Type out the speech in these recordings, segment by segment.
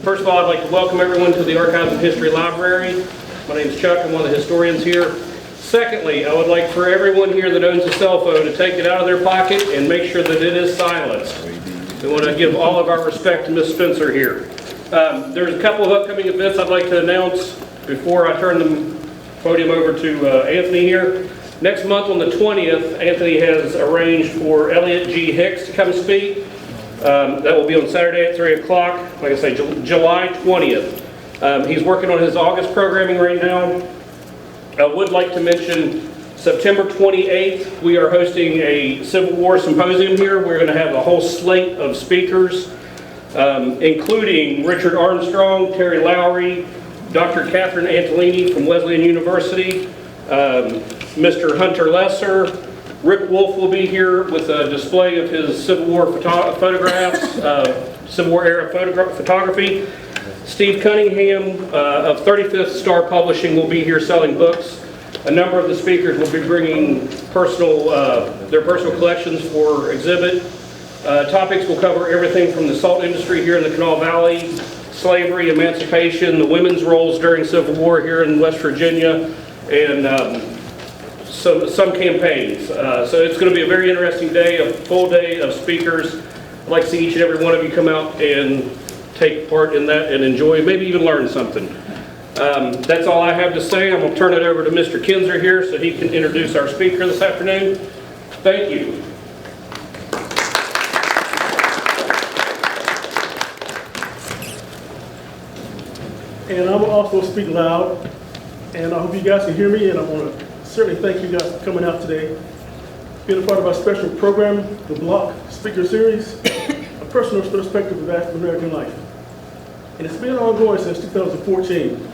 First of all, I'd like to welcome everyone to the Archives and History Library. My name is Chuck. I'm one of the historians here. Secondly, I would like for everyone here that owns a cell phone to take it out of their pocket and make sure that it is silenced. We want to give all of our respect to Ms. Spencer here. There's a couple of upcoming events I'd like to announce before I turn the podium over to Anthony here. Next month on the 20th, Anthony has arranged for Elliot G. Hicks to come speak. That will be on Saturday at 3 o'clock, like I say, July 20th. He's working on his August programming right now. I would like to mention September 28th, we are hosting a Civil War symposium here. We're going to have a whole slate of speakers, including Richard Armstrong, Terry Lowry, Dr. Catherine Antolini from Wesleyan University, Mr. Hunter Lesser. Rick Wolf will be here with a display of his Civil War photographs, Civil War era photography. Steve Cunningham of 35th Star Publishing will be here selling books. A number of the speakers will be bringing their personal collections for exhibit. Topics will cover everything from the salt industry here in the Kanawha Valley, slavery, emancipation, the women's roles during Civil War here in West Virginia, and some campaigns. So it's going to be a very interesting day, a full day of speakers. I'd like to see each and every one of you come out and take part in that and enjoy, maybe even learn something. That's all I have to say. I'm going to turn it over to Mr. Kinzer here so he can introduce our speaker this afternoon. Thank you. And I will also speak loud, and I hope you guys can hear me, and I want to certainly thank you guys for coming out today, being a part of our special program, the Block Speaker Series, a personal perspective of African American life. And it's been ongoing since 2014,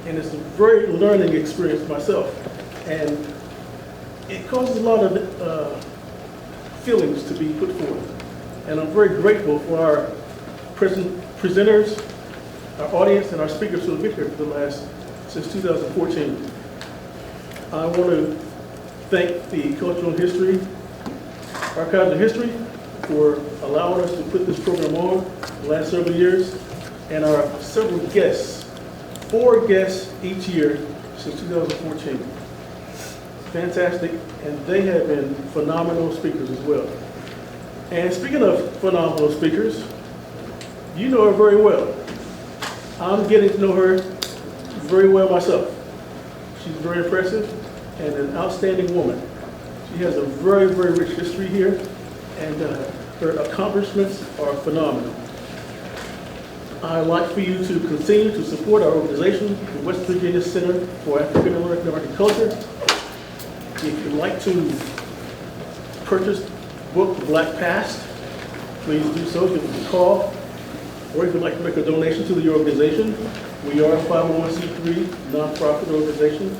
and it's a very learning experience myself. And it causes a lot of feelings to be put forth. And I'm very grateful for our presenters, our audience, and our speakers who have been here since 2014. I want to thank the Cultural History, Archives of History for allowing us to put this program on the last several years, and our several guests, 4 guests each year since 2014. Fantastic, and they have been phenomenal speakers as well. And speaking of phenomenal speakers, you know her very well. I'm getting to know her very well myself. She's very impressive and an outstanding woman. She has a very, very rich history here, and her accomplishments are phenomenal. I'd like for you to continue to support our organization, the West Virginia Center for African American Art and Culture. If you'd like to purchase the book, The Black Past, please do so. Give us a call. Or if you'd like to make a donation to the organization, we are a 501c3 nonprofit organization.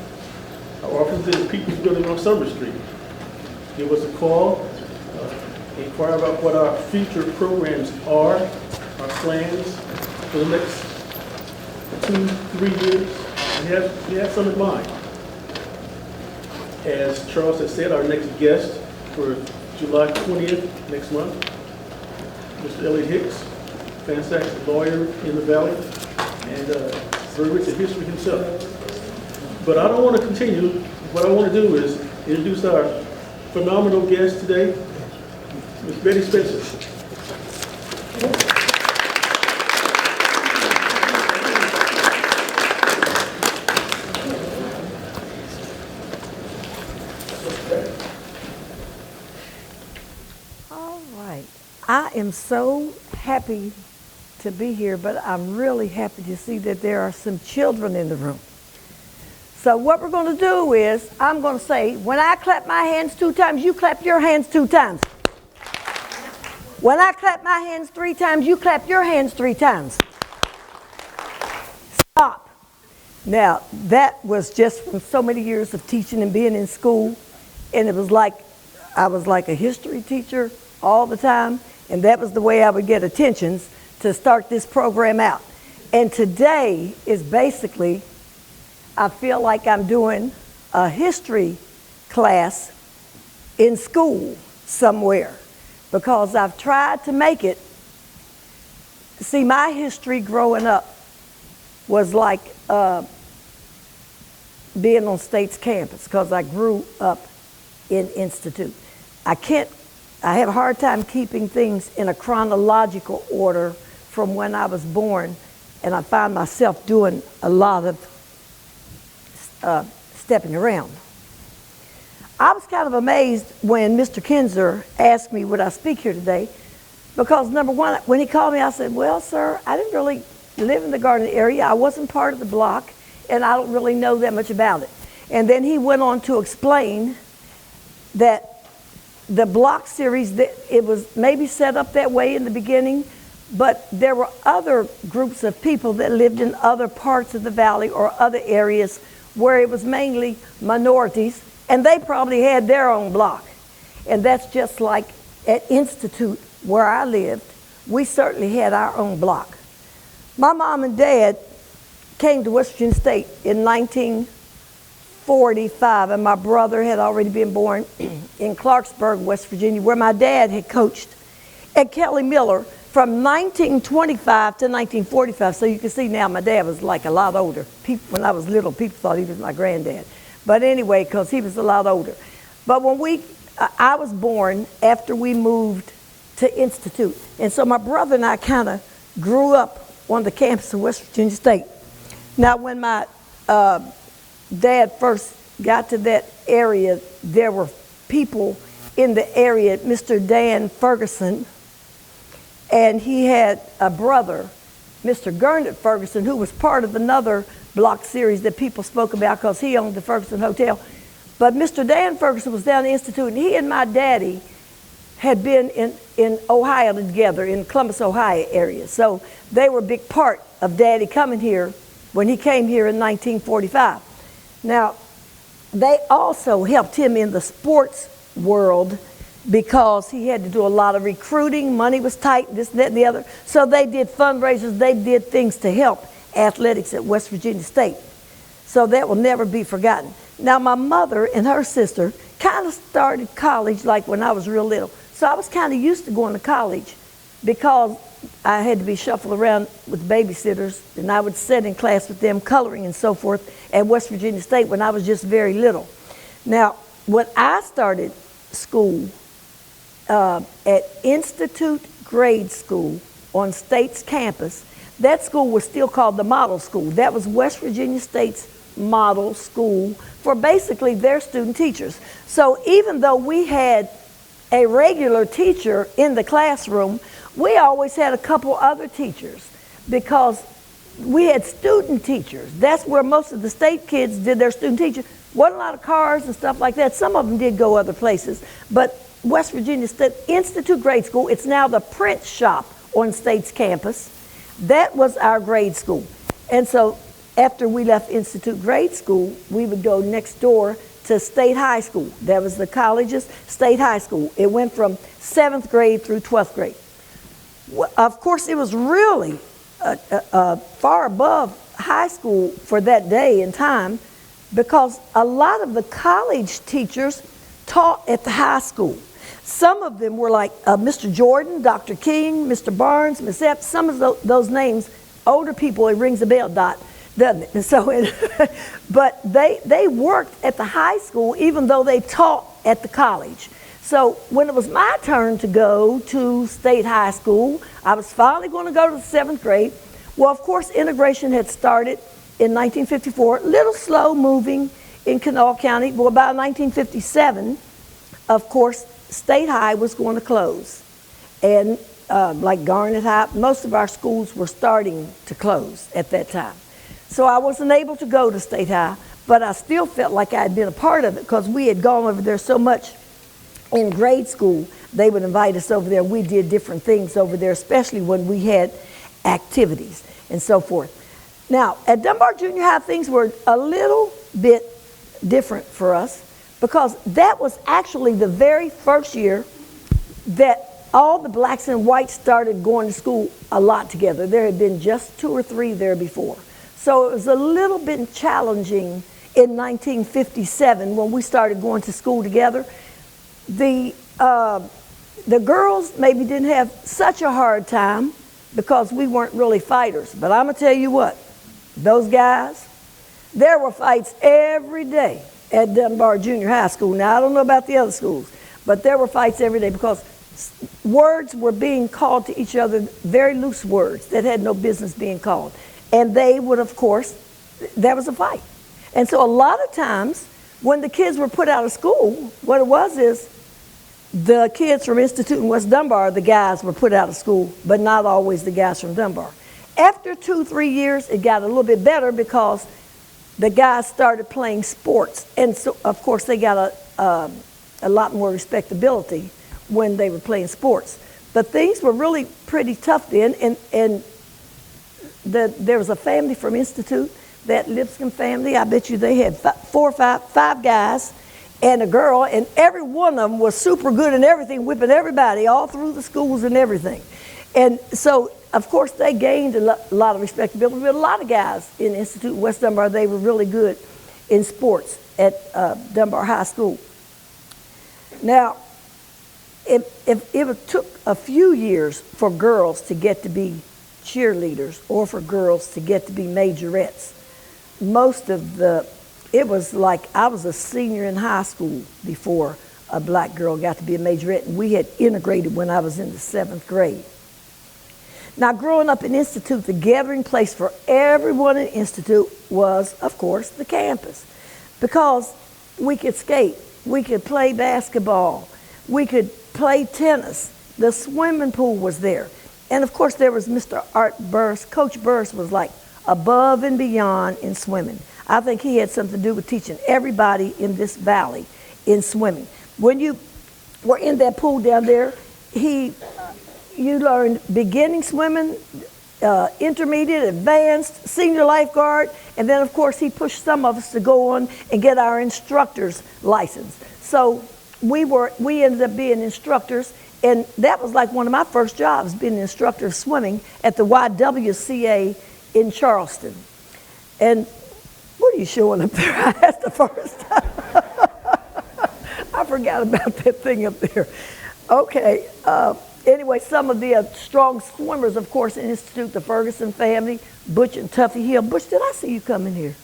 Our office is in the People's Building on Summer Street. Give us a call, inquire about what our future programs are, our plans for the next 2-3 years. We have some in mind. As Charles has said, our next guest for July 20th next month, Mr. Elliot Hicks, fantastic lawyer in the Valley, and very rich in history himself. But I don't want to continue. What I want to do is introduce our phenomenal guest today, Ms. Betty Spencer. All right. I am so happy to be here, but I'm really happy to see that there are some children in the room. So what we're going to do is, I'm going to say, when I clap my hands 2 times, you clap your hands 2 times. When I clap my hands 3 times, you clap your hands 3 times. Stop. Now, that was just from so many years of teaching and being in school, and it was like, I was like a history teacher all the time, and that was the way I would get attentions to start this program out. And today is basically, I feel like I'm doing a history class in school somewhere, because I've tried to make it see, my history growing up was like being on State's campus, because I grew up in Institute. I have a hard time keeping things in a chronological order from when I was born, and I find myself doing a lot of stepping around. I was kind of amazed when Mr. Kinzer asked me would I speak here today, because number one, when he called me, I said, well, sir, I didn't really live in the Garden area. I wasn't part of the block, and I don't really know that much about it. And then he went on to explain that the block series, that it was maybe set up that way in the beginning, but there were other groups of people that lived in other parts of the valley or other areas where it was mainly minorities, and they probably had their own block. And that's just like at Institute where I lived, we certainly had our own block. My mom and dad came to West Virginia State in 1945, and my brother had already been born in Clarksburg, West Virginia, where my dad had coached at Kelly Miller from 1925 to 1945. So you can see now my dad was like a lot older. When I was little, people thought he was my granddad. But anyway, because he was a lot older. But when I was born after we moved to Institute. And so my brother and I kind of grew up on the campus of West Virginia State. Now, when my dad first got to that area, there were people in the area, Mr. Dan Ferguson, and he had a brother, Mr. Gurnett Ferguson, who was part of another block series that people spoke about because he owned the Ferguson Hotel. But Mr. Dan Ferguson was down at the Institute, and he and my daddy had been in Ohio together, in Columbus, Ohio area. So they were a big part of Daddy coming here when he came here in 1945. Now, they also helped him in the sports world because he had to do a lot of recruiting. Money was tight, this, that, and the other. So they did fundraisers. They did things to help athletics at West Virginia State. So that will never be forgotten. Now, my mother and her sister kind of started college like when I was real little. So I was kind of used to going to college because I had to be shuffled around with babysitters, and I would sit in class with them coloring and so forth at West Virginia State when I was just very little. Now, when I started school at Institute Grade School on State's campus, that school was still called the Model School. That was West Virginia State's model school for basically their student teachers. So even though we had a regular teacher in the classroom, we always had a couple other teachers because we had student teachers. That's where most of the state kids did their student teaching. Wasn't a lot of cars and stuff like that. Some of them did go other places, but West Virginia State Institute Grade School, it's now the print shop on State's campus. That was our grade school. And so after we left Institute Grade School, we would go next door to State High School. That was the college's State High School. It went from 7th grade through 12th grade. Of course, it was really far above high school for that day and time because a lot of the college teachers taught at the high school. Some of them were like Mr. Jordan, Dr. King, Mr. Barnes, Miss Epps, some of those names, older people, it rings a bell, Dot, doesn't it? And so, but they worked at the high school even though they taught at the college. So when it was my turn to go to State High School, I was finally going to go to the 7th grade. Well, of course, integration had started in 1954, a little slow moving in Kanawha County. Well, about 1957, of course, State High was going to close. And like Garnet High, most of our schools were starting to close at that time. So I wasn't able to go to State High, but I still felt like I had been a part of it because we had gone over there so much in grade school. They would invite us over there. We did different things over there, especially when we had activities and so forth. Now, at Dunbar Junior High, things were a little bit different for us because that was actually the very first year that all the blacks and whites started going to school a lot together. There had been just 2 or 3 there before. So it was a little bit challenging in 1957 when we started going to school together. The girls maybe didn't have such a hard time because we weren't really fighters. But I'm going to tell you what, those guys, there were fights every day at Dunbar Junior High School. Now, I don't know about the other schools, but there were fights every day because words were being called to each other, very loose words that had no business being called. And they would, of course, there was a fight. And so a lot of times when the kids were put out of school, what it was is the kids from Institute in West Dunbar, the guys were put out of school, but not always the guys from Dunbar. After 2-3 years, it got a little bit better because the guys started playing sports. And so, of course, they got a lot more respectability when they were playing sports. But things were really pretty tough then. And there was a family from Institute, that Lipscomb family. I bet you they had five guys and a girl, and every one of them was super good in everything, whipping everybody all through the schools and everything. And so, of course, they gained a lot of respectability. But a lot of guys in Institute West Dunbar, they were really good in sports at Dunbar High School. Now, it took a few years for girls to get to be cheerleaders or for girls to get to be majorettes. It was like I was a senior in high school before a black girl got to be a majorette, and we had integrated when I was in the 7th grade. Now, growing up in Institute, the gathering place for everyone in Institute was, of course, the campus, because we could skate, we could play basketball, we could play tennis, the swimming pool was there, and of course there was Mr. Art Burris. Coach Burris was like above and beyond in swimming. I think he had something to do with teaching everybody in this valley in swimming. When you were in that pool down there, you learned beginning swimming, intermediate, advanced, senior lifeguard, and then of course he pushed some of us to go on and get our instructor's license. So we ended up being instructors, and that was like one of my first jobs, being an instructor of swimming at the YWCA in Charleston. And what are you showing up there? That's the first time. I forgot about that thing up there. Okay. Anyway, some of the strong swimmers, of course, in Institute, the Ferguson family, Butch and Tuffy Hill. Butch, did I see you coming here?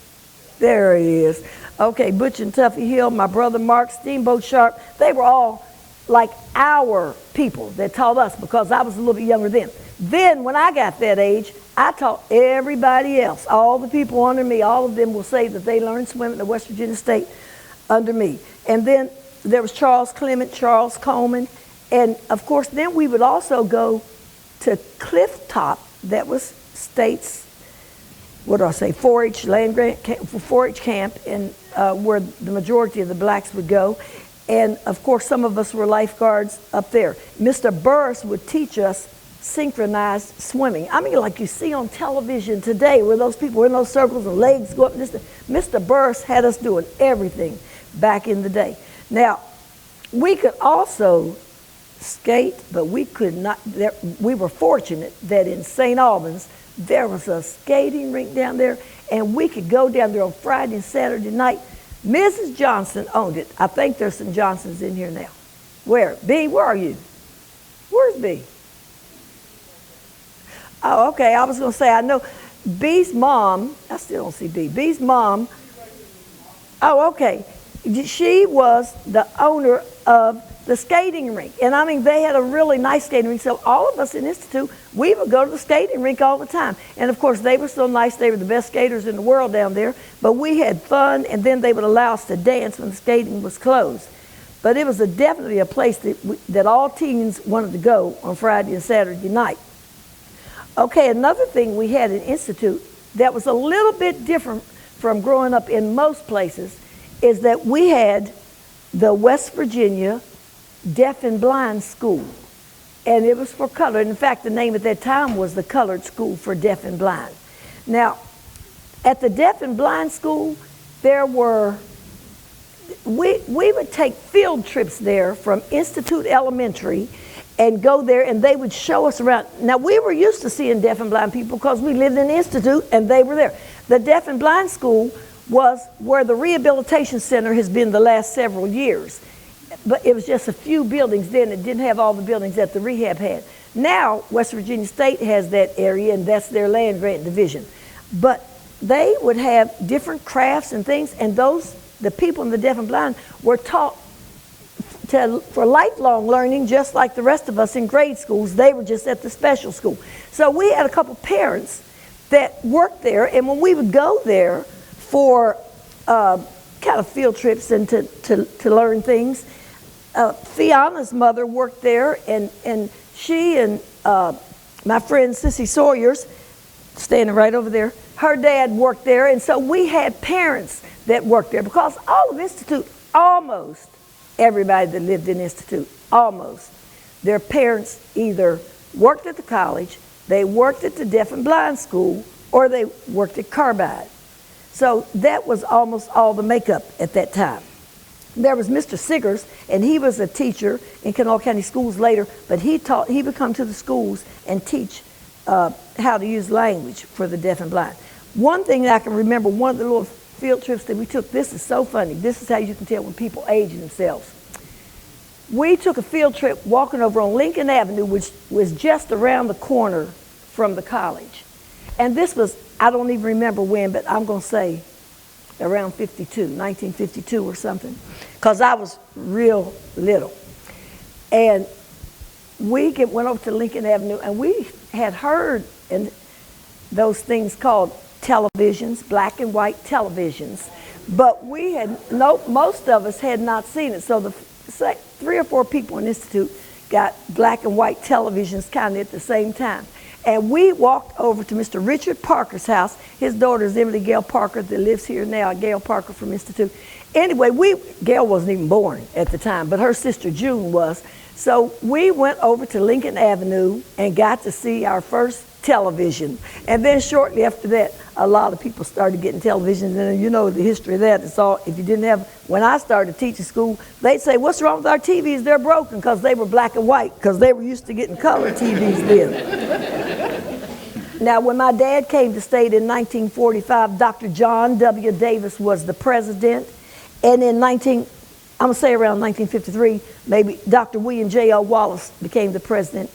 There he is. Okay, Butch and Tuffy Hill, my brother Mark, Steamboat Sharp, they were all like our people that taught us because I was a little bit younger then. Then when I got that age, I taught everybody else. All the people under me, all of them will say that they learned swimming at West Virginia State under me. And then there was Charles Clement, Charles Coleman, and of course then we would also go to Cliff Top, that was State's, 4-H land grant, 4-H camp, and where the majority of the blacks would go. And of course some of us were lifeguards up there. Mr. Burris would teach us synchronized swimming. I mean, like you see on television today where those people were in those circles and legs go up and this. Mr. Burris had us doing everything back in the day. Now, we could also skate, but we could not. We were fortunate that in St. Albans, there was a skating rink down there, and we could go down there on Friday and Saturday night. Mrs. Johnson owned it. I think there's some Johnsons in here now. Where? B, where are you? Where's B? Oh, okay, I was going to say, I know B's mom, I still don't see B. B's mom, oh, okay. She was the owner of the skating rink. And I mean, they had a really nice skating rink. So all of us in Institute, we would go to the skating rink all the time. And of course, they were so nice. They were the best skaters in the world down there. But we had fun, and then they would allow us to dance when the skating was closed. But it was definitely a place that all teens wanted to go on Friday and Saturday night. Okay, another thing we had in Institute that was a little bit different from growing up in most places is that we had the West Virginia Deaf and Blind School. And it was for colored. In fact, the name at that time was the Colored School for Deaf and Blind. Now, at the Deaf and Blind School, we would take field trips there from Institute Elementary and go there, and they would show us around. Now, we were used to seeing deaf and blind people because we lived in the Institute and they were there. The Deaf and Blind School was where the rehabilitation center has been the last several years. But it was just a few buildings then. It didn't have all the buildings that the rehab had. Now, West Virginia State has that area, and that's their land grant division. But they would have different crafts and things, and the people in the deaf and blind were taught for lifelong learning, just like the rest of us in grade schools. They were just at the special school. So we had a couple parents that worked there, and when we would go there for kind of field trips and to learn things, Fiona's mother worked there, and she and my friend Sissy Sawyer's, standing right over there, her dad worked there, and so we had parents that worked there, because all of Institute, almost everybody that lived in Institute, almost, their parents either worked at the college, they worked at the deaf and blind school, or they worked at Carbide. So that was almost all the makeup at that time. There was Mr. Siggers, and he was a teacher in Kanawha County schools later, but he would come to the schools and teach how to use language for the deaf and blind. One thing that I can remember, one of the little field trips that we took, this is so funny, this is how you can tell when people age themselves. We took a field trip walking over on Lincoln Avenue, which was just around the corner from the college. And this was, I don't even remember when, but I'm going to say around 1952 or something, because I was real little. And we went over to Lincoln Avenue, and we had heard in those things called televisions, black and white televisions, but most of us had not seen it. So the 3 or 4 people in the Institute got black and white televisions kind of at the same time. And we walked over to Mr. Richard Parker's house. His daughter is Emily Gail Parker that lives here now, Gail Parker from Institute. Anyway, Gail wasn't even born at the time, but her sister June was. So we went over to Lincoln Avenue and got to see our first television. And then shortly after that, a lot of people started getting televisions, and you know the history of that. It's all, if you didn't have, when I started teaching school, they'd say, what's wrong with our TVs? They're broken, because they were black and white, because they were used to getting color TVs then. Now, when my dad came to state in 1945, Dr. John W. Davis was the president, and in I'm gonna say around 1953, maybe Dr. William J.L. Wallace became the president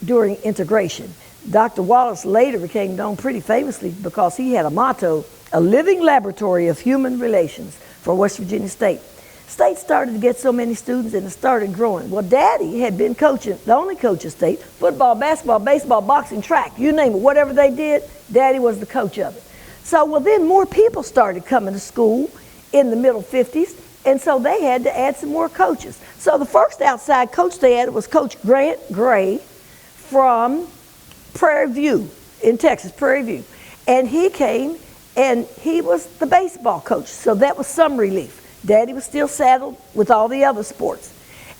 during integration. Dr. Wallace later became known pretty famously because he had a motto, a living laboratory of human relations for West Virginia State. State started to get so many students, and it started growing. Well, Daddy had been coaching, the only coach of State, football, basketball, baseball, boxing, track, you name it, whatever they did, Daddy was the coach of it. So, well, then more people started coming to school in the middle 50s, and so they had to add some more coaches. So the first outside coach they added was Coach Grant Gray from Prairie View in Texas, Prairie View. And he came, and he was the baseball coach, so that was some relief. Daddy was still saddled with all the other sports.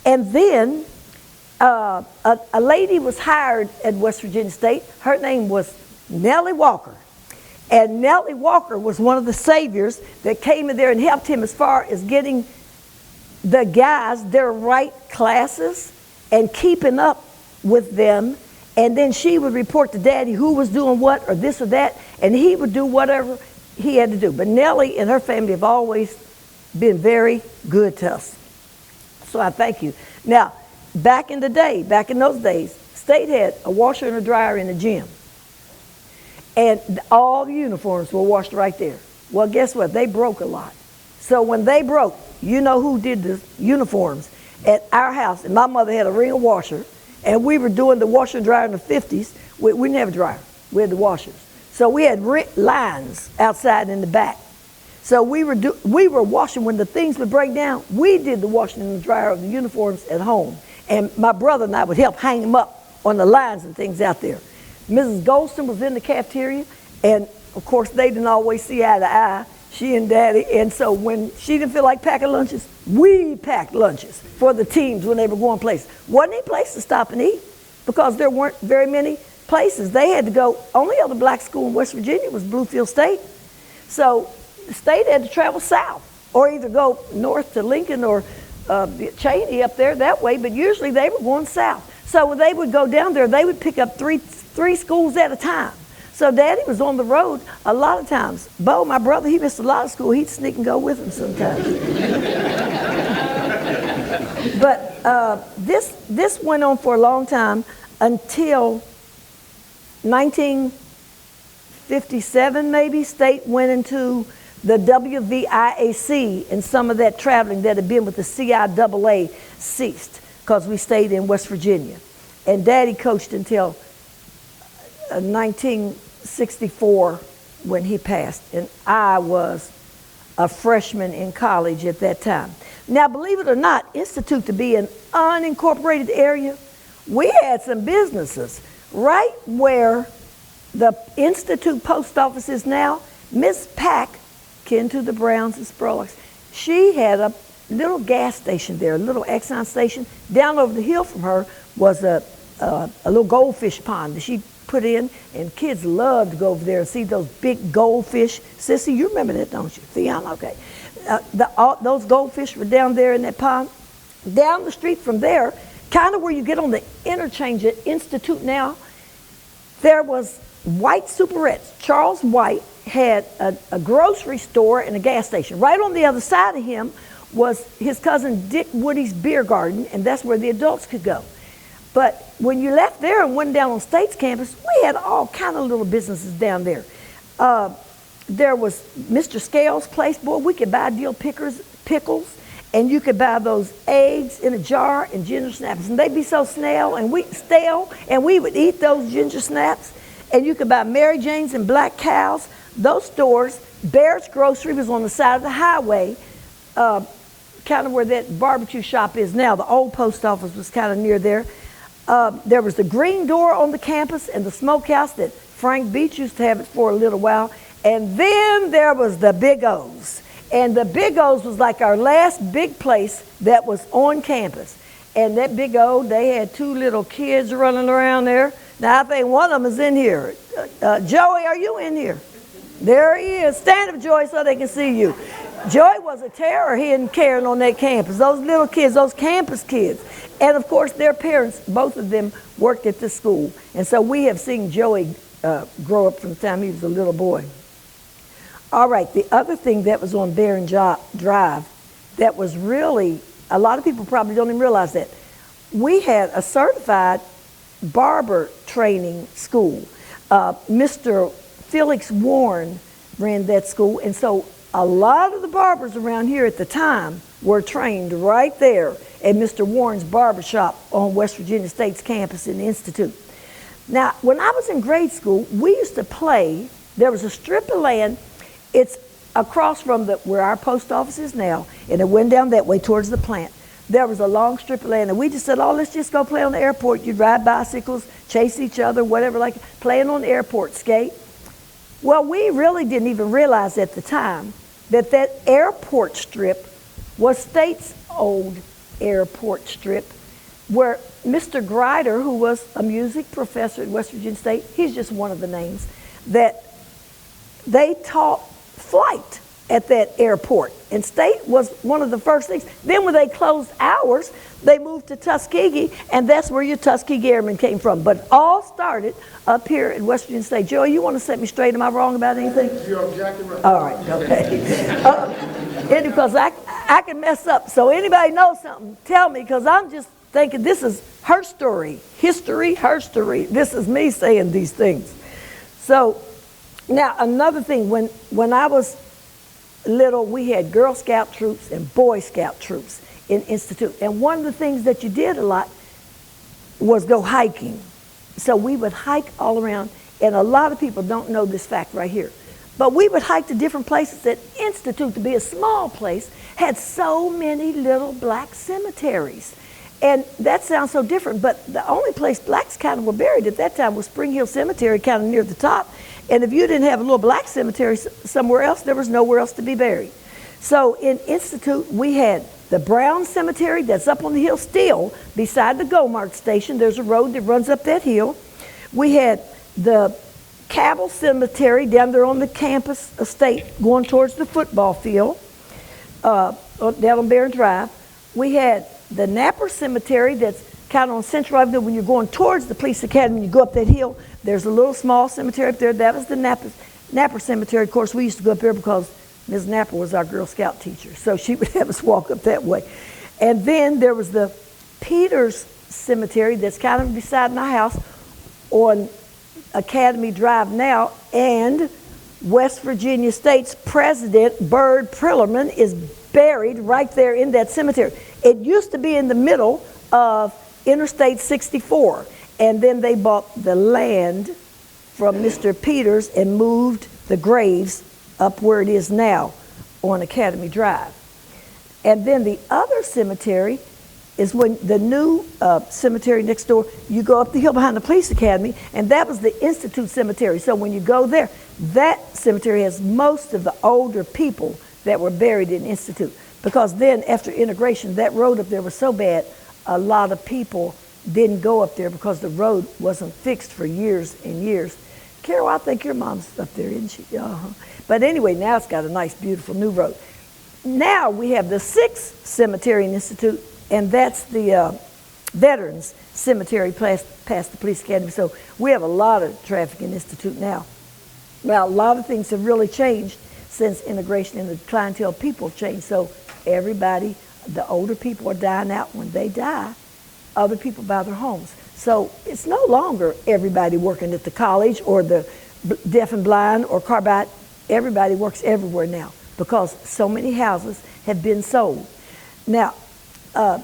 And then a lady was hired at West Virginia State. Her name was Nellie Walker. And Nellie Walker was one of the saviors that came in there and helped him as far as getting the guys their right classes and keeping up with them. And then she would report to Daddy who was doing what or this or that, and he would do whatever he had to do. But Nellie and her family have always been very good to us. So I thank you. Now, back in those days, State had a washer and a dryer in the gym. And all the uniforms were washed right there. Well, guess what? They broke a lot. So when they broke, you know who did the uniforms at our house. And my mother had a ring of washer, and we were doing the washer and dryer in the 50s. We didn't have a dryer. We had the washers. So we had lines outside in the back. So we were washing when the things would break down. We did the washing and the dryer of the uniforms at home. And my brother and I would help hang them up on the lines and things out there. Mrs. Golston was in the cafeteria, and of course they didn't always see eye to eye, she and Daddy, and so when she didn't feel like packing lunches, we packed lunches for the teams when they were going places. Wasn't any place to stop and eat because there weren't very many places. They had to go, only other black school in West Virginia was Bluefield State. So the State had to travel south or either go north to Lincoln or Cheney up there that way, but usually they were going south. So when they would go down there, they would pick up three schools at a time. So Daddy was on the road a lot of times. Bo, my brother, he missed a lot of school. He'd sneak and go with him sometimes. But this went on for a long time until 1957 maybe. State went into the WVIAC, and some of that traveling that had been with the CIAA ceased because we stayed in West Virginia. And Daddy coached until 1964 when he passed, and I was a freshman in college at that time. Now, believe it or not, Institute to be an unincorporated area, we had some businesses right where the Institute post office is now. Miss Pack, kin to the Browns and Spurlocks, she had a little gas station there, a little Exxon station. Down over the hill from her was a little goldfish pond that she put in, and kids loved to go over there and see those big goldfish. Sissy, you remember that, don't you? Theon, okay. Those goldfish were down there in that pond. Down the street from there, kind of where you get on the interchange at Institute now, there was White Superettes. Charles White had a grocery store and a gas station. Right on the other side of him was his cousin Dick Woody's beer garden, and that's where the adults could go. But when you left there and went down on State's campus, we had all kind of little businesses down there. There was Mr. Scales' place. Boy, we could buy dill pickles, and you could buy those eggs in a jar and ginger snaps, and they'd be so stale, and we would eat those ginger snaps. And you could buy Mary Jane's and Black Cows. Those stores, Bear's Grocery was on the side of the highway, kind of where that barbecue shop is now. The old post office was kind of near there. There was the Green Door on the campus and the smokehouse that Frank Beach used to have it for a little while. And then there was the Big O's. And the Big O's was like our last big place that was on campus. And that Big O, they had two little kids running around there. Now, I think one of them is in here. Joey, are you in here? There he is. Stand up, Joey, so they can see you. Joey was a terror, he and Karen on that campus. Those little kids, those campus kids. And, of course, their parents, both of them, worked at this school. And so we have seen Joey grow up from the time he was a little boy. All right, the other thing that was on Barron Drive that was really, a lot of people probably don't even realize that. We had a certified barber training school. Mr. Felix Warren ran that school, and so a lot of the barbers around here at the time were trained right there at Mr. Warren's barber shop on West Virginia State's campus in the Institute. Now, when I was in grade school, we used to play, there was a strip of land, it's across from where our post office is now, and it went down that way towards the plant. There was a long strip of land, and we just said, oh, let's just go play on the airport. You'd ride bicycles, chase each other, whatever, like playing on the airport, skate. Well, we really didn't even realize at the time that that airport strip was State's old airport strip, where Mr. Grider, who was a music professor at West Virginia State, he's just one of the names, that they taught flight at that airport. And State was one of the first things. Then when they closed hours, they moved to Tuskegee, and that's where your Tuskegee Airmen came from. But it all started up here at West Virginia State. Joey, you want to set me straight? Am I wrong about anything? You're exactly right. All right, okay. Because I can mess up. So anybody knows something, tell me, because I'm just thinking this is her story. History, her story. This is me saying these things. So now another thing, when I was little, we had Girl Scout troops and Boy Scout troops in Institute. And one of the things that you did a lot was go hiking. So we would hike all around, and a lot of people don't know this fact right here. But we would hike to different places. That Institute, to be a small place, had so many little black cemeteries. And that sounds so different, but the only place blacks kind of were buried at that time was Spring Hill Cemetery, kind of near the top. And if you didn't have a little black cemetery somewhere else, there was nowhere else to be buried. So in Institute, we had the Brown Cemetery that's up on the hill still, beside the Go-Mart station. There's a road that runs up that hill. We had the Cabell Cemetery down there on the campus estate going towards the football field, down on Barron Drive. We had the Napper Cemetery that's kind of on Central Avenue. When you're going towards the police academy, you go up that hill, there's a little small cemetery up there. That was the Napper Cemetery. Of course, we used to go up there because Ms. Napper was our Girl Scout teacher, so she would have us walk up that way. And then there was the Peters Cemetery that's kind of beside my house on Academy Drive now, and West Virginia State's president, Bird Prillerman, is buried right there in that cemetery. It used to be in the middle of Interstate 64, and then they bought the land from Mr. Peters and moved the graves up where it is now on Academy Drive. And then the other cemetery is when the new cemetery next door, you go up the hill behind the police academy, and that was the Institute Cemetery. So when you go there, that cemetery has most of the older people that were buried in Institute. Because then after integration, that road up there was so bad, a lot of people didn't go up there because the road wasn't fixed for years and years. Carol, I think your mom's up there, isn't she? But anyway, now it's got a nice, beautiful new road. Now we have the 6th Cemetery and Institute, and that's the Veterans Cemetery past the Police Academy. So we have a lot of traffic in Institute now. Well, a lot of things have really changed since integration, and the clientele people have changed. So everybody, the older people are dying out. When they die, other people buy their homes. So it's no longer everybody working at the college or the deaf and blind or Carbide. Everybody works everywhere now because so many houses have been sold. Now,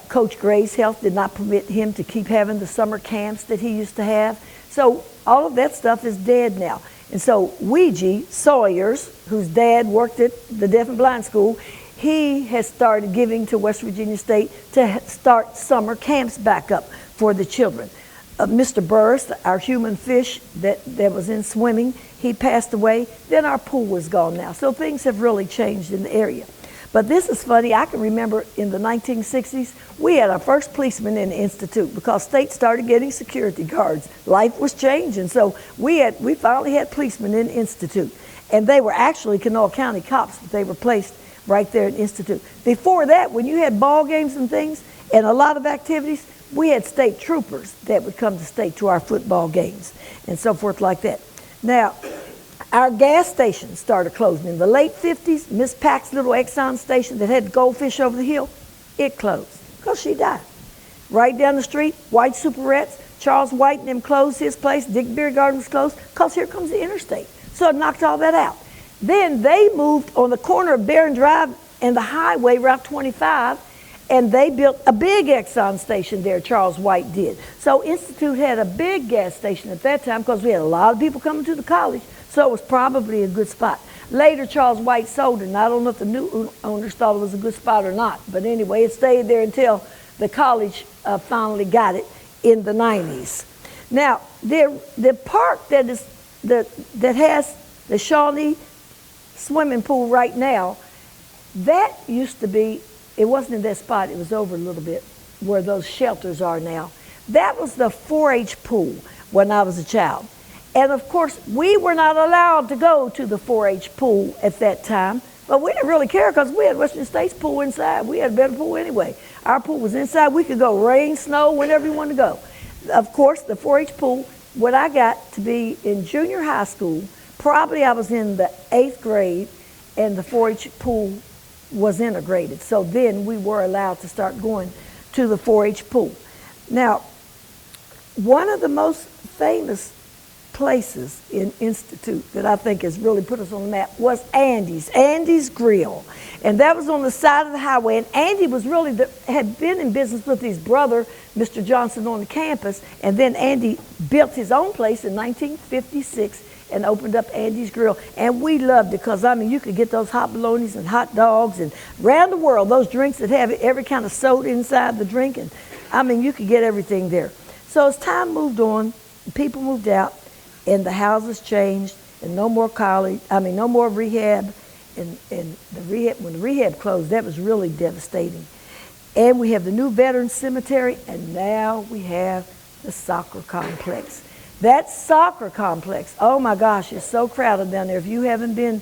Coach Gray's health did not permit him to keep having the summer camps that he used to have. So all of that stuff is dead now. And so Ouija Sawyers, whose dad worked at the deaf and blind school, he has started giving to West Virginia State to start summer camps back up for the children. Mr. Burris, our human fish that was in swimming, he passed away. Then our pool was gone now. So things have really changed in the area. But this is funny. I can remember in the 1960s, we had our first policeman in the Institute because state started getting security guards. Life was changing. So we finally had policemen in the Institute. And they were actually Kanawha County cops, but they were placed right there in the Institute. Before that, when you had ball games and things and a lot of activities, we had state troopers that would come to state to our football games and so forth like that. Now, our gas stations started closing. In the late 50s, Miss Pack's little Exxon station that had goldfish over the hill, it closed because she died. Right down the street, White Superettes, Charles White and them closed his place. Dick Beer Garden was closed because here comes the interstate. So it knocked all that out. Then they moved on the corner of Barron Drive and the highway, Route 25, and they built a big Exxon station there, Charles White did. So Institute had a big gas station at that time because we had a lot of people coming to the college, so it was probably a good spot. Later, Charles White sold it, and I don't know if the new owners thought it was a good spot or not, but anyway, it stayed there until the college finally got it in the 90s. Now, the park that has the Shawnee swimming pool right now, that used to be, it wasn't in that spot, it was over a little bit where those shelters are now. That was the 4-H pool when I was a child. And of course, we were not allowed to go to the 4-H pool at that time, but we didn't really care because we had Western State's pool inside. We had a better pool anyway. Our pool was inside. We could go rain, snow, whenever you wanted to go. Of course, the 4-H pool, when I got to be in junior high school, probably I was in the 8th grade, and the 4-H pool was integrated. So then we were allowed to start going to the 4-H pool. Now, one of the most famous places in Institute that I think has really put us on the map was Andy's Grill. And that was on the side of the highway. And Andy was really had been in business with his brother, Mr. Johnson, on the campus. And then Andy built his own place in 1956 and opened up Andy's Grill. And we loved it because, I mean, you could get those hot bolognas and hot dogs and around the world, those drinks that have every kind of soda inside the drink. And, I mean, you could get everything there. So as time moved on, people moved out, and the houses changed, and no more college, no more rehab. And the rehab, when the rehab closed, that was really devastating. And we have the new Veterans Cemetery, and now we have the soccer complex. That soccer complex, oh my gosh, it's so crowded down there. If you haven't been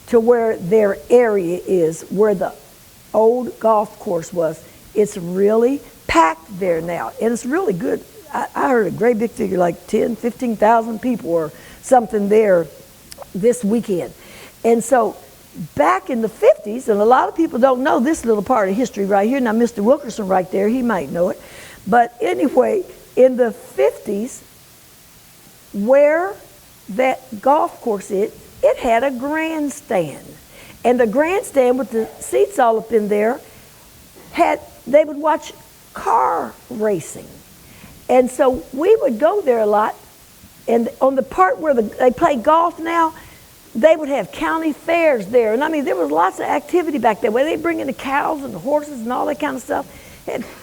to where their area is, where the old golf course was, it's really packed there now, and it's really good. I heard a great big figure, like 10, 15,000 people or something there this weekend. And so back in the 50s, and a lot of people don't know this little part of history right here. Now, Mr. Wilkerson right there, he might know it. But anyway, in the 50s, where that golf course is, it had a grandstand. And the grandstand with the seats all up in there, they would watch car racing. And so we would go there a lot. And on the part where they play golf now, they would have county fairs there. And I mean, there was lots of activity back there where they'd bring in the cows and the horses and all that kind of stuff.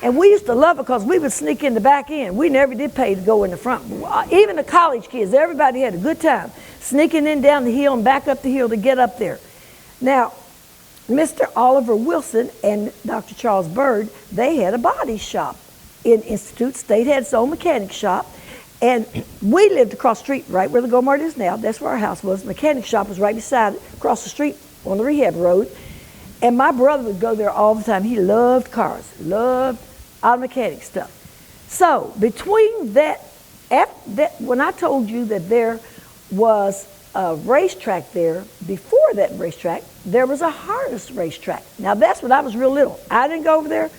And we used to love it because we would sneak in the back end. We never did pay to go in the front. Even the college kids, everybody had a good time sneaking in down the hill and back up the hill to get up there. Now, Mr. Oliver Wilson and Dr. Charles Bird, they had a body shop in Institute. State had its own mechanic shop. And we lived across the street, right where the Go-Mart is now. That's where our house was. The mechanic shop was right beside it, across the street on the rehab road. And my brother would go there all the time. He loved cars, loved auto mechanic stuff. So between that, when I told you that there was a racetrack there, before that racetrack, there was a harness racetrack. Now that's when I was real little. I didn't go over there.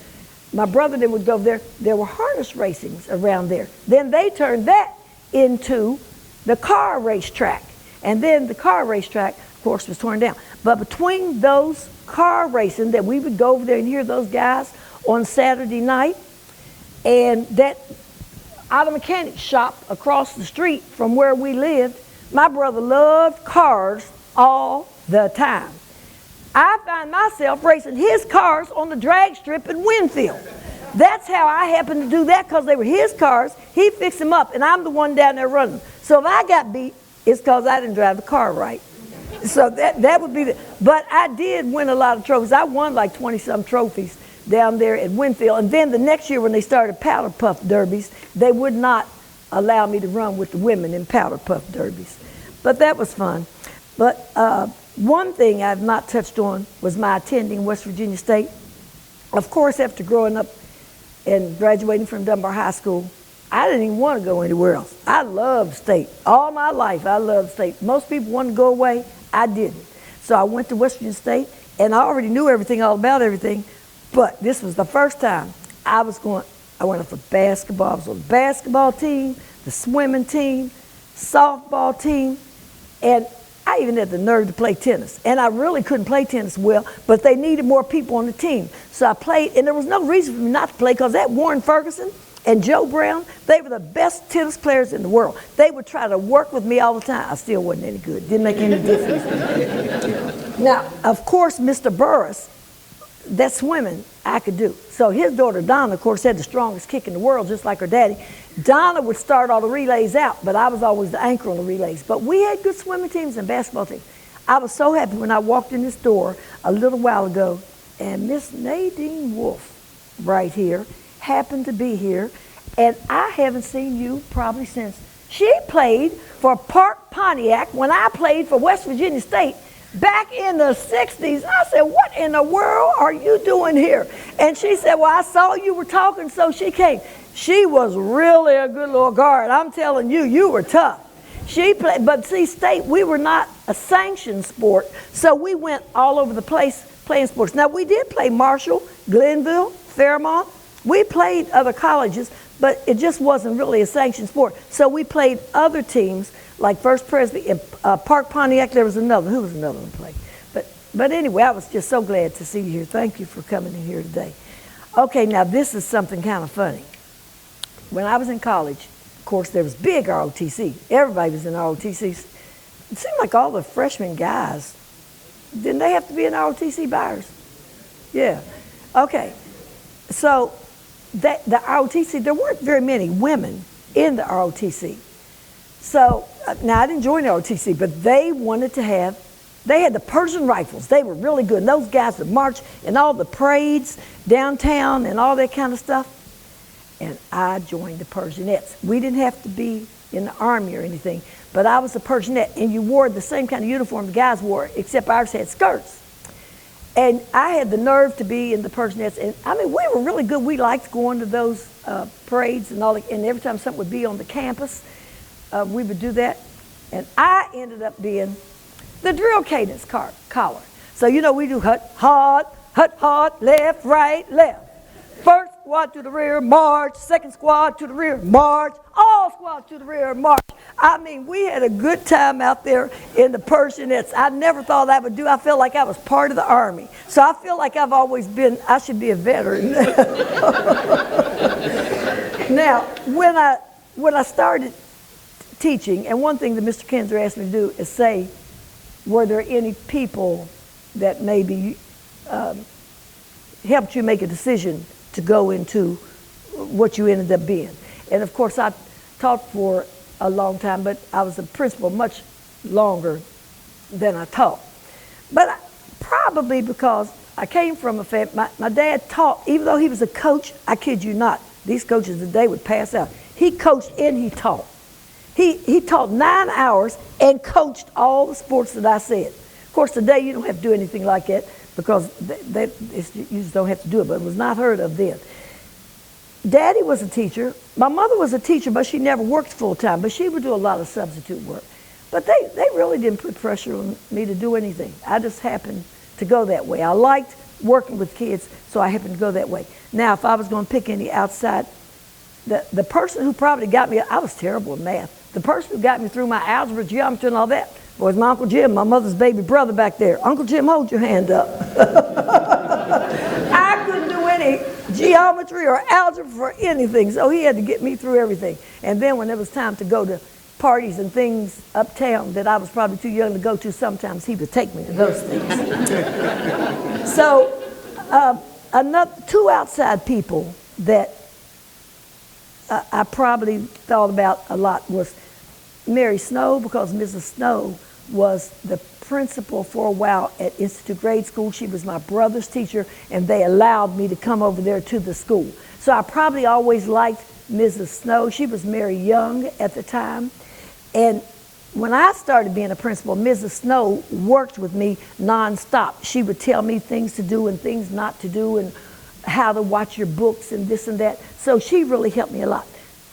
My brother then would go over there. There were harness racings around there. Then they turned that into the car racetrack. And then the car racetrack, of course, was torn down. But between those car racing that we would go over there and hear those guys on Saturday night, and that auto mechanic shop across the street from where we lived, my brother loved cars all the time. I find myself racing his cars on the drag strip in Winfield. That's how I happened to do that, because they were his cars. He fixed them up, and I'm the one down there running them. So if I got beat, it's because I didn't drive the car right. So that would be the, but I did win a lot of trophies. I won like 20-some trophies down there at Winfield. And then the next year when they started powder puff derbies, they would not allow me to run with the women in powder puff derbies. But that was fun. But one thing I've not touched on was my attending West Virginia State. Of course, after growing up and graduating from Dunbar High School, I didn't even want to go anywhere else. I loved State. All my life, I loved State. Most people wanted to go away. I didn't. So I went to West Virginia State, and I already knew everything, all about everything, but this was the first time I went up for basketball. I was on the basketball team, the swimming team, softball team, and I even had the nerve to play tennis. And I really couldn't play tennis well, but they needed more people on the team. So I played, and there was no reason for me not to play, because that Warren Ferguson and Joe Brown, they were the best tennis players in the world. They would try to work with me all the time. I still wasn't any good. Didn't make any difference. Now, of course, Mr. Burris, that swimming I could do. So his daughter Donna, of course, had the strongest kick in the world, just like her daddy. Donna would start all the relays out, but I was always the anchor on the relays. But we had good swimming teams and basketball teams. I was so happy when I walked in this door a little while ago, and Miss Nadine Wolf, right here, happened to be here, and I haven't seen you probably since she played for Park Pontiac when I played for West Virginia State back in the 60s. I said, what in the world are you doing here? And she said, well, I saw you were talking, so she came. She was really a good little guard. I'm telling you, you were tough. She played, but see, State, we were not a sanctioned sport, so we went all over the place playing sports. Now, we did play Marshall, Glenville, Fairmont. We played other colleges, but it just wasn't really a sanctioned sport. So we played other teams, like First Presby and Park Pontiac. There was another. Who was another one playing? But anyway, I was just so glad to see you here. Thank you for coming in here today. Okay, now this is something kind of funny. When I was in college, of course, there was big ROTC. Everybody was in ROTC. It seemed like all the freshman guys, didn't they have to be in ROTC buyers? Yeah. Okay. So the ROTC, there weren't very many women in the ROTC. So now I didn't join the ROTC, but they wanted to have, they had the Persian rifles. They were really good. And those guys would march in all the parades downtown and all that kind of stuff. And I joined the Persianettes. We didn't have to be in the Army or anything, but I was a Persianette, and you wore the same kind of uniform the guys wore, except ours had skirts. And I had the nerve to be in the Persianettes, and I mean, we were really good. We liked going to those parades and all, and every time something would be on the campus, we would do that. And I ended up being the drill cadence caller. So you know we do hut, left, right, left. First squad to the rear, march. Second squad to the rear, march. All squads to the rear, march. I mean, we had a good time out there in the Persianettes. I never thought I would do. I felt like I was part of the Army. So I feel like I've always been, I should be a veteran. Now, when I started teaching, and one thing that Mr. Kinzer asked me to do is say, were there any people that maybe helped you make a decision to go into what you ended up being? And of course, I taught for a long time, but I was a principal much longer than I taught. But probably because I came from a family, my dad taught, even though he was a coach, I kid you not, these coaches today would pass out. He coached and he taught. He taught 9 hours and coached all the sports that I said. Of course, today you don't have to do anything like that because you just don't have to do it, but it was not heard of then. Daddy was a teacher. My mother was a teacher, but she never worked full time, but she would do a lot of substitute work. But they really didn't put pressure on me to do anything. I just happened to go that way. I liked working with kids, so I happened to go that way. Now, if I was going to pick any outside, the person who probably got me, I was terrible at math. The person who got me through my algebra, geometry, and all that was my Uncle Jim, my mother's baby brother back there. Uncle Jim, hold your hand up. I couldn't do any geometry or algebra for anything, so he had to get me through everything. And then when it was time to go to parties and things uptown that I was probably too young to go to, sometimes he would take me to those things. So two outside people that I probably thought about a lot was Mary Snow, because Mrs. Snow was the principal for a while at Institute Grade School. She was my brother's teacher, and they allowed me to come over there to the school. So I probably always liked Mrs. Snow. She was Mary Young at the time. And when I started being a principal, Mrs. Snow worked with me nonstop. She would tell me things to do and things not to do and how to watch your books and this and that. So she really helped me a lot.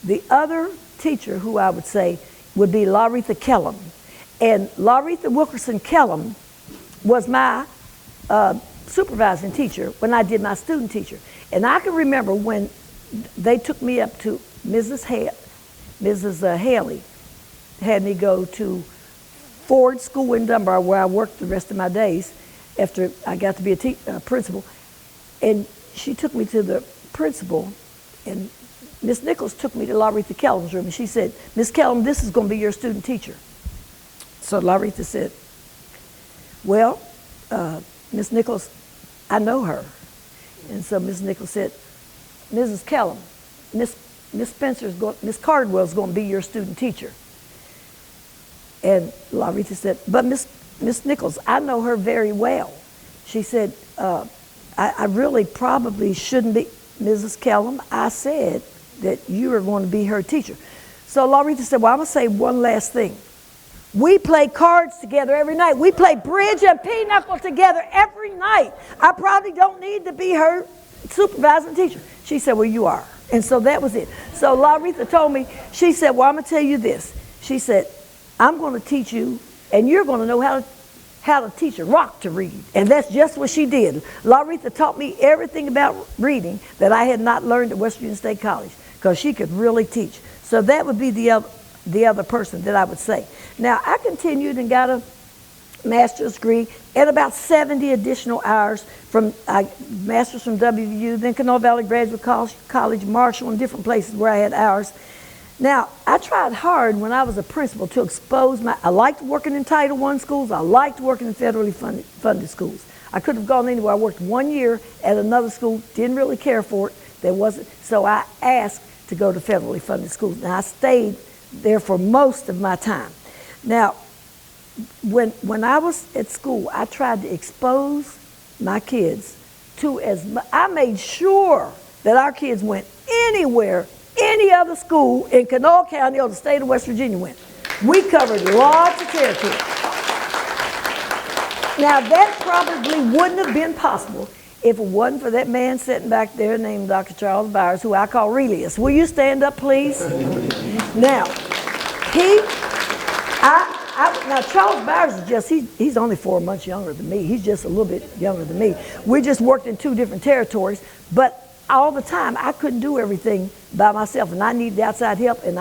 The other teacher who I would say would be Laretha Kellum. And Laretha Wilkerson Kellum was my supervising teacher when I did my student teacher. And I can remember when they took me up to Mrs. Haley, had me go to Ford School in Dunbar, where I worked the rest of my days after I got to be a principal. And she took me to the principal, and Miss Nichols took me to Laretha Kellum's room, and she said, Miss Kellum, this is going to be your student teacher. So Laretha said, well, Miss Nichols, I know her. And so Miss Nichols said, Mrs. Kellum, Miss Cardwell's going to be your student teacher. And Laretha said, but Miss Nichols, I know her very well. She said, I really probably shouldn't be, Mrs. Kellum, I said that you are going to be her teacher. So Laretha said, well, I'm going to say one last thing. We play cards together every night. We play bridge and pinochle together every night. I probably don't need to be her supervising teacher. She said, well, you are. And so that was it. So Laretha told me, she said, well, I'm going to tell you this. She said, I'm going to teach you, and you're going to know how to teach a rock to read. And that's just what she did. Laretha taught me everything about reading that I had not learned at West Virginia State College, because she could really teach. So that would be the other person that I would say. Now, I continued and got a master's degree and about 70 additional hours from master's from WVU, then Kanawha Valley Graduate College, Marshall, and different places where I had hours. Now, I tried hard when I was a principal to expose I liked working in Title I schools. I liked working in federally funded schools. I could have gone anywhere. I worked 1 year at another school, didn't really care for it. So I asked to go to federally funded schools. And I stayed there for most of my time. Now, when I was at school, I tried to expose my kids to I made sure that our kids went anywhere any other school in Kanawha County or the state of West Virginia went. We covered lots of territory. Now, that probably wouldn't have been possible if it wasn't for that man sitting back there named Dr. Charles Byers, who I call Relius. Will you stand up, please? Now, Now Charles Byers is just, he's only 4 months younger than me. He's just a little bit younger than me. We just worked in 2 different territories, but all the time I couldn't do everything by myself, and I needed outside help. And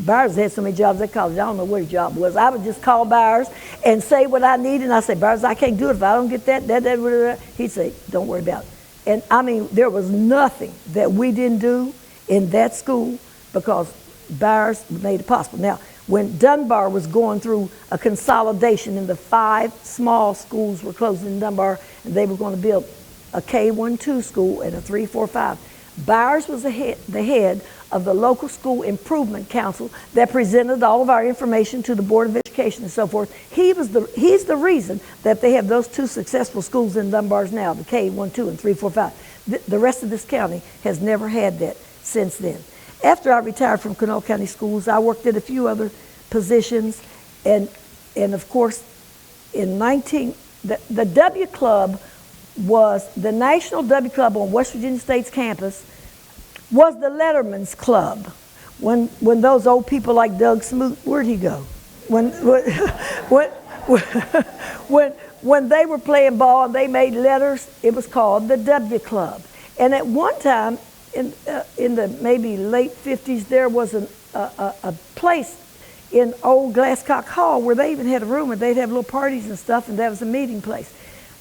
Byers had so many jobs at college, I don't know what his job was. I would just call Byers and say what I needed, and I say, Byers, I can't do it if I don't get that. He'd say, don't worry about it. And I mean, there was nothing that we didn't do in that school because Byers made it possible. Now, when Dunbar was going through a consolidation and the 5 small schools were closing in Dunbar, and they were going to build a K-1-2 school and a 3-4-5, Byers was the head of the local school improvement council that presented all of our information to the Board of Education and so forth. He's the reason that they have those 2 successful schools in Dunbar's now, the K-1-2 and 3-4-5. The rest of this county has never had that since then. After I retired from Kanawha County Schools, I worked at a few other positions, and of course, in the W Club was the National W Club on West Virginia State's campus, was the Letterman's Club. When those old people like Doug Smoot, where'd he go? When they were playing ball and they made letters, it was called the W Club. And at one time, in the maybe late 50s, there was a place in old Glasscock Hall where they even had a room and they'd have little parties and stuff, and that was a meeting place.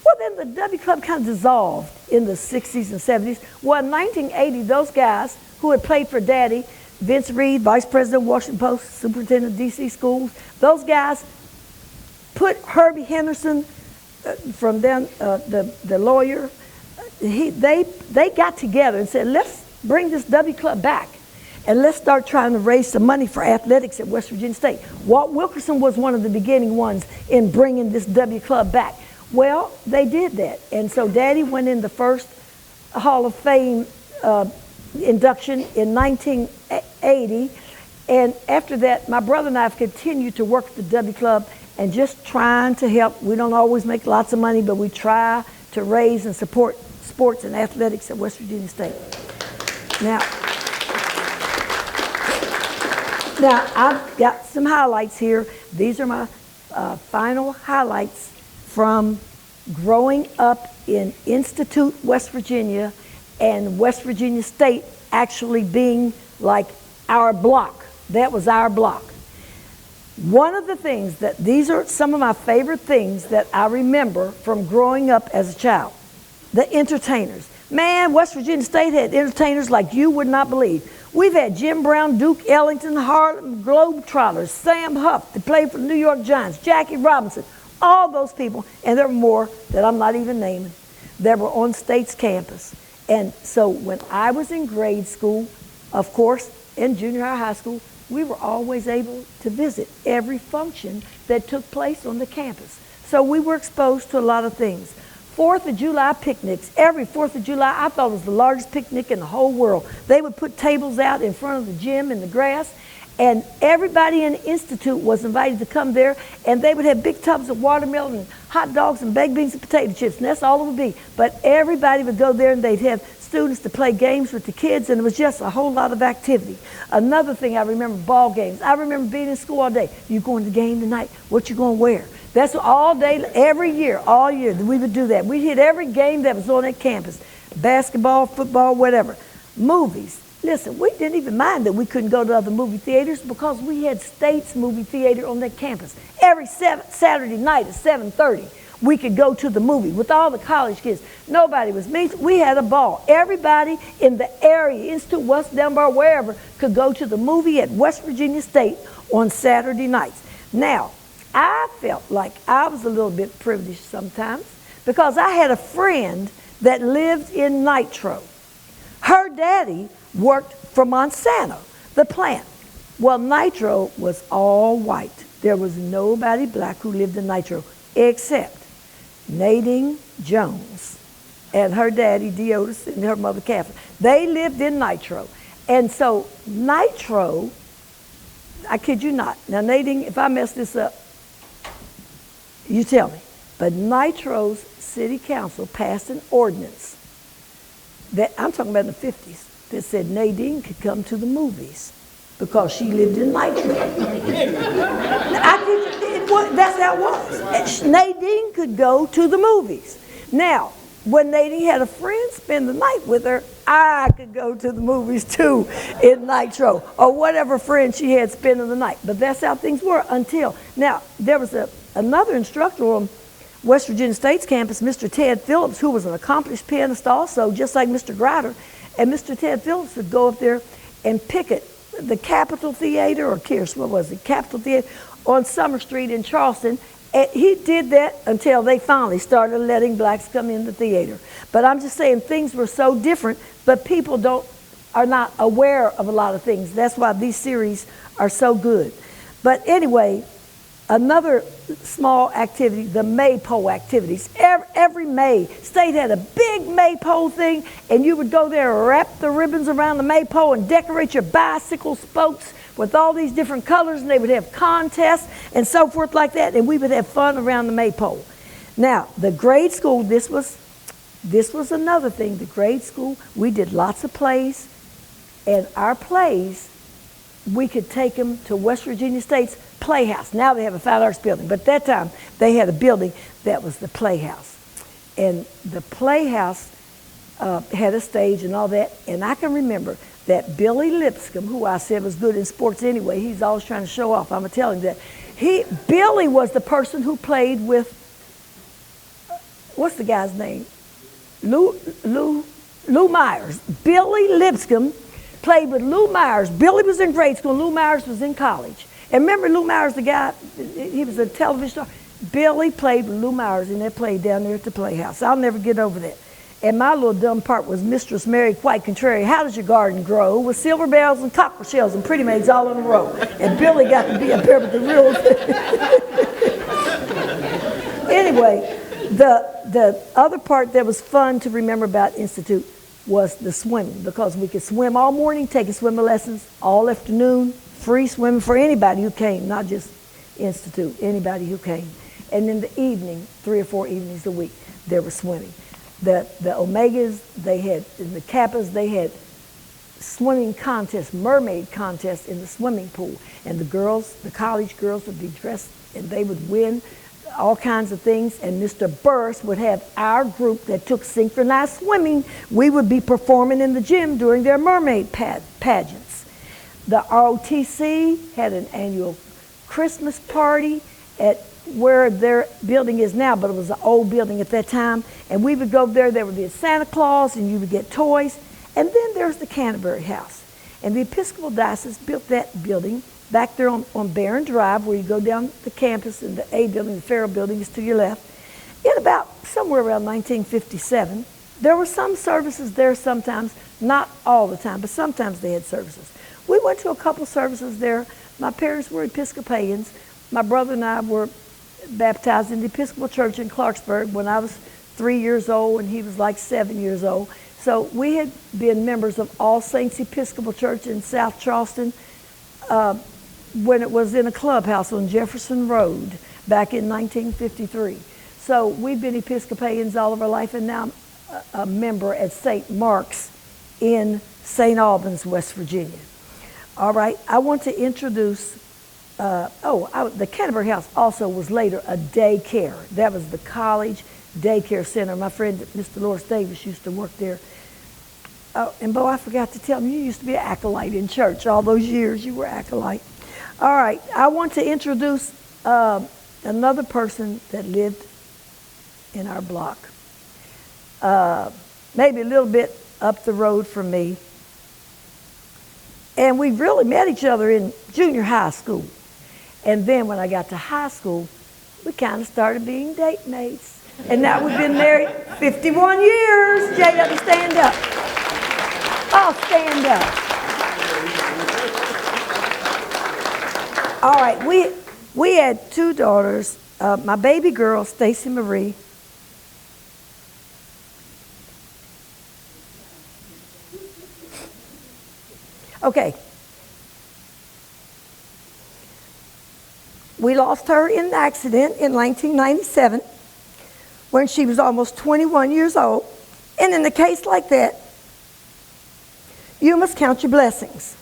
Well, then the W Club kind of dissolved in the 60s and 70s. Well, in 1980, those guys who had played for Daddy, Vince Reed, Vice President of Washington Post, Superintendent of DC Schools, those guys put Herbie Henderson from down, the lawyer, they got together and said, let's bring this W Club back and let's start trying to raise some money for athletics at West Virginia State. Walt Wilkerson was one of the beginning ones in bringing this W Club back. Well, they did that. And so Daddy went in the first Hall of Fame induction in 1980. And after that, my brother and I have continued to work at the W Club and just trying to help. We don't always make lots of money, but we try to raise and support sports and athletics at West Virginia State. Now I've got some highlights here. These are my final highlights from growing up in Institute, West Virginia, and West Virginia State actually being like our block. That was our block. One of the things these are some of my favorite things that I remember from growing up as a child. The entertainers. Man, West Virginia State had entertainers like you would not believe. We've had Jim Brown, Duke Ellington, Harlem Globetrotters, Sam Huff, that played for the New York Giants, Jackie Robinson, all those people, and there were more that I'm not even naming, that were on State's campus. And so when I was in grade school, of course, in junior high school, we were always able to visit every function that took place on the campus. So we were exposed to a lot of things. 4th of July picnics. Every 4th of July, I thought it was the largest picnic in the whole world. They would put tables out in front of the gym in the grass, and everybody in the Institute was invited to come there, and they would have big tubs of watermelon and hot dogs and baked beans and potato chips, and that's all it would be. But everybody would go there, and they'd have students to play games with the kids, and it was just a whole lot of activity. Another thing I remember, ball games. I remember being in school all day. You going to the game tonight? What you going to wear? That's all day, every year, all year, we would do that. We'd hit every game that was on that campus. Basketball, football, whatever. Movies. Listen, we didn't even mind that we couldn't go to other movie theaters because we had State's movie theater on that campus. Every Saturday night at 7:30, we could go to the movie with all the college kids. Nobody was me. We had a ball. Everybody in the area, Institute, West Dunbar, wherever, could go to the movie at West Virginia State on Saturday nights. Now, I felt like I was a little bit privileged sometimes because I had a friend that lived in Nitro. Her daddy worked for Monsanto, the plant. Well, Nitro was all white. There was nobody black who lived in Nitro except Nadine Jones and her daddy Deotis and her mother Kappa. They lived in Nitro. And so Nitro, I kid you not. Now Nadine, if I mess this up, you tell me. But Nitro's city council passed an ordinance that, I'm talking about in the 50s, that said Nadine could come to the movies because she lived in Nitro. That's how it was. Nadine could go to the movies. Now, when Nadine had a friend spend the night with her, I could go to the movies too in Nitro, or whatever friend she had spending the night. But that's how things were until, now, there was another instructor on West Virginia State's campus, Mr. Ted Phillips, who was an accomplished pianist also, just like Mr. Grider. And Mr. Ted Phillips would go up there and picket the Capitol Theater, or Kears, what was it, Capitol Theater, on Summer Street in Charleston. And he did that until they finally started letting blacks come in the theater. But I'm just saying things were so different, but people are not aware of a lot of things. That's why these series are so good. But anyway, another small activity, the Maypole Activities. Every May, state had a big Maypole thing, and you would go there and wrap the ribbons around the Maypole and decorate your bicycle spokes with all these different colors, and they would have contests and so forth like that, and we would have fun around the Maypole. Now, the grade school, this was another thing. The grade school, we did lots of plays, and our plays, we could take them to West Virginia State's Playhouse. Now they have a fine arts building, but at that time they had a building that was the Playhouse. And the Playhouse had a stage and all that, and I can remember that Billy Lipscomb, who I said was good in sports anyway, he's always trying to show off, I'm going to tell him that. Billy was the person who played with, what's the guy's name? Lou Myers. Billy Lipscomb played with Lou Myers. Billy was in grade school, Lou Myers was in college. And remember Lou Myers, the guy, he was a television star. Billy played with Lou Myers, and they played down there at the Playhouse. I'll never get over that. And my little dumb part was Mistress Mary Quite Contrary. How does your garden grow? With silver bells and copper shells and pretty maids all in a row. And Billy got to be up there with the real. Anyway, the other part that was fun to remember about Institute was the swimming, because we could swim all morning, taking swimming lessons all afternoon, free swimming for anybody who came, not just Institute, anybody who came. And in the evening, 3 or 4 evenings a week, there was swimming. The Omegas, they had, in the Kappas, they had swimming contests, mermaid contests in the swimming pool. And the girls, the college girls would be dressed, and they would win all kinds of things. And Mr. Burris would have our group that took synchronized swimming. We would be performing in the gym during their mermaid pageants. The ROTC had an annual Christmas party at where their building is now, but it was an old building at that time. And we would go there would be a Santa Claus, and you would get toys. And then there's the Canterbury House. And the Episcopal Diocese built that building back there on Barron Drive, where you go down the campus, and the A building, the Farrell building is to your left. In about somewhere around 1957, there were some services there sometimes, not all the time, but sometimes they had services. We went to a couple services there. My parents were Episcopalians. My brother and I were baptized in the Episcopal Church in Clarksburg when I was 3 years old, and he was like 7 years old. So we had been members of All Saints Episcopal Church in South Charleston when it was in a clubhouse on Jefferson Road back in 1953. So we've been Episcopalians all of our life, and now I'm a member at St. Mark's in St. Albans, West Virginia. All right, I want to introduce, the Canterbury House also was later a daycare. That was the college daycare center. My friend, Mr. Loris Davis, used to work there. Oh, and Bo, I forgot to tell him, you used to be an acolyte in church. All those years you were acolyte. All right, I want to introduce another person that lived in our block. Maybe a little bit up the road from me. And we really met each other in junior high school. And then when I got to high school, we kind of started being date mates. And now we've been married 51 years. JW, stand up. Oh, stand up. All right, we had 2 daughters. My baby girl, Stacy Marie. Okay. We lost her in an accident in 1997 when she was almost 21 years old. And in a case like that, you must count your blessings.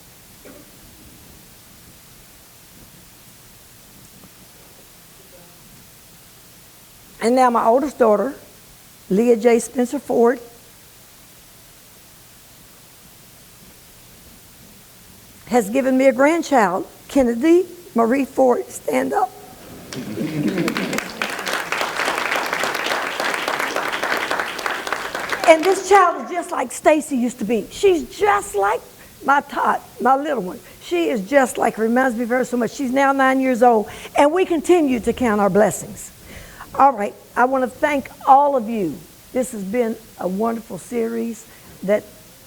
And now my oldest daughter, Leah J. Spencer Ford, has given me a grandchild, Kennedy Marie Ford. Stand up. And this child is just like Stacy used to be. She's just like my Tot, my little one. She is just like her, reminds me of her so much. She's now 9 years old, and we continue to count our blessings. All right, I want to thank all of you. This has been a wonderful series that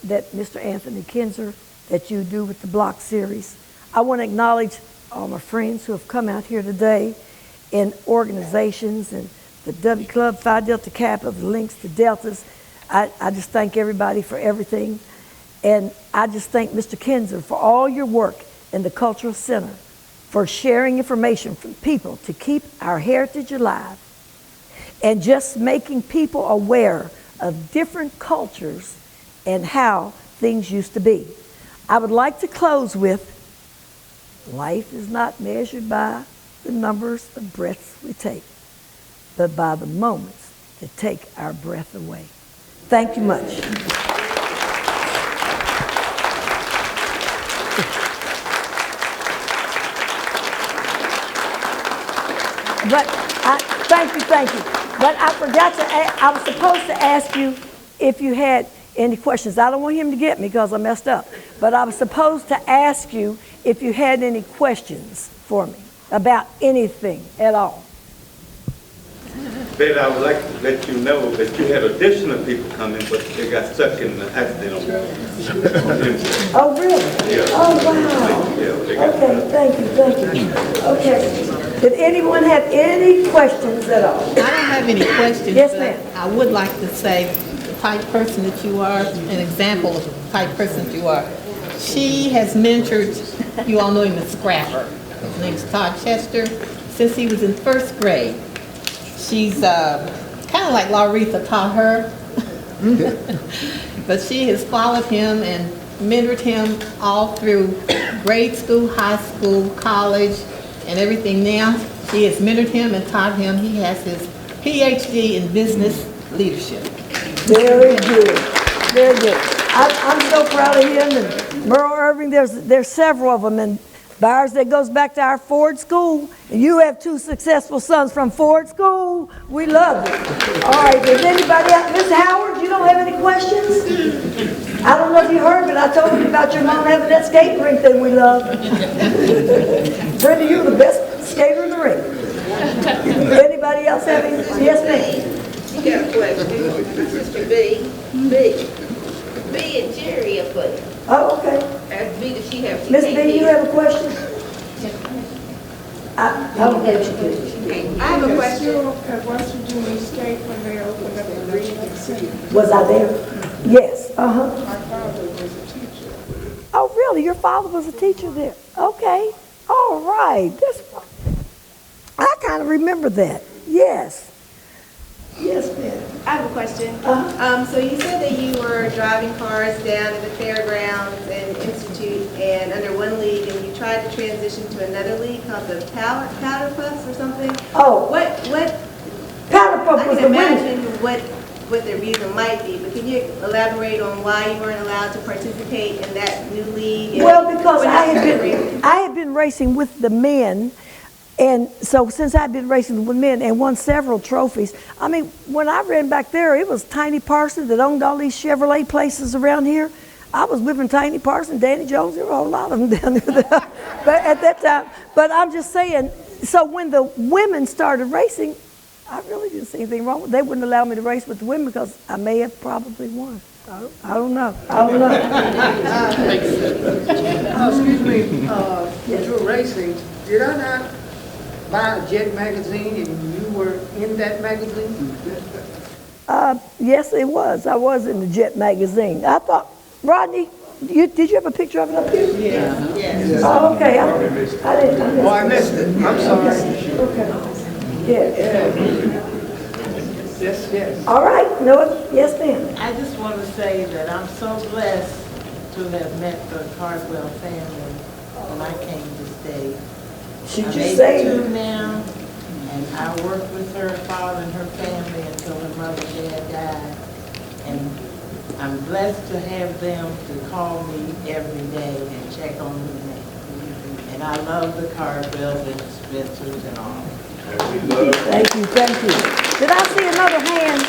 Mr. Anthony Kinzer, that you do with the Block series. I want to acknowledge all my friends who have come out here today in organizations and the W Club, Phi Delta Kappa, the Links, the Deltas. I just thank everybody for everything. And I just thank Mr. Kinzer for all your work in the Cultural Center, for sharing information from people to keep our heritage alive, and just making people aware of different cultures and how things used to be. I would like to close with, life is not measured by the numbers of breaths we take, but by the moments that take our breath away. Thank you much. But thank you. But I forgot to I was supposed to ask you if you had any questions. I don't want him to get me because I messed up. But I was supposed to ask you if you had any questions for me about anything at all. Betty, I would like to let you know that you had additional people coming, but they got stuck in the accident on Oh, really? Yeah. Oh, wow. Yeah, they got Okay, thank you. Okay. Did anyone have any questions at all? I don't have any questions. Yes, but ma'am. I would like to say the type person that you are, an example of the type person that you are. She has mentored, you all know him as Scrapper. His name's Todd Chester, since he was in first grade. She's kind of like Lauretha taught her, but she has followed him and mentored him all through grade school, high school, college, and everything now. She has mentored him and taught him. He has his PhD in business leadership. Very good. Very good. I'm so proud of him and Merle Irving. There's several of them. And Byers, that goes back to our Ford School. And you have two successful sons from Ford School. We love you. All right, does anybody else? Miss Howard, you don't have any questions? I don't know if you heard, but I told you about your mom having that skate rink that we love. Brenda, you're the best skater in the ring. Anybody else have any? Yes, ma'am. She got a question. My sister B and Jerry are for you. Oh, okay. Ask B, does she have? Miss B, you have a question? I don't have a I have a question. Once you do me skate when they opened up the reading center, Was I there? Yes. Uh-huh. my father was a teacher. Oh, really? Your father was a teacher there? Okay. All right. I kind of remember that. Yes. Yes, ma'am. I have a question. So you said that you were driving cars down to the fairgrounds and institute, and under one league, and you tried to transition to another league called the Powder Puffs or something. Oh. What? Powder Puff I was can the winner. imagine what the reason might be, but can you elaborate on why you weren't allowed to participate in that new league? And Well, because what I happened? had been racing with the men, and so since I'd been racing with men and won several trophies, I mean, when I ran back there, it was Tiny Parsons that owned all these Chevrolet places around here. I was whipping Tiny Parsons, Danny Jones, there were a whole lot of them down there but at that time. But I'm just saying, so when the women started racing, I really didn't see anything wrong with it. They wouldn't allow me to race with the women because I may have probably won. I don't know. Excuse me, when you were racing, did I not buy a Jet magazine and you were in that magazine? Yes, it was. I was in the Jet magazine. I thought, Rodney, did you have a picture of it up here? Yeah. Yes. Oh, okay. I didn't. Oh, I missed it. I'm sorry. Okay. Yeah. Yes. All right. No. Yes, ma'am. I just want to say that I'm so blessed to have met the Cardwell family when I came to stay. Should I'm you 82 say? now, And I worked with her father and her family until her mother and dad died. And I'm blessed to have them to call me every day and check on me. And I love the Cardwells and Spencers and all. Thank you, thank you. Did I see another hand?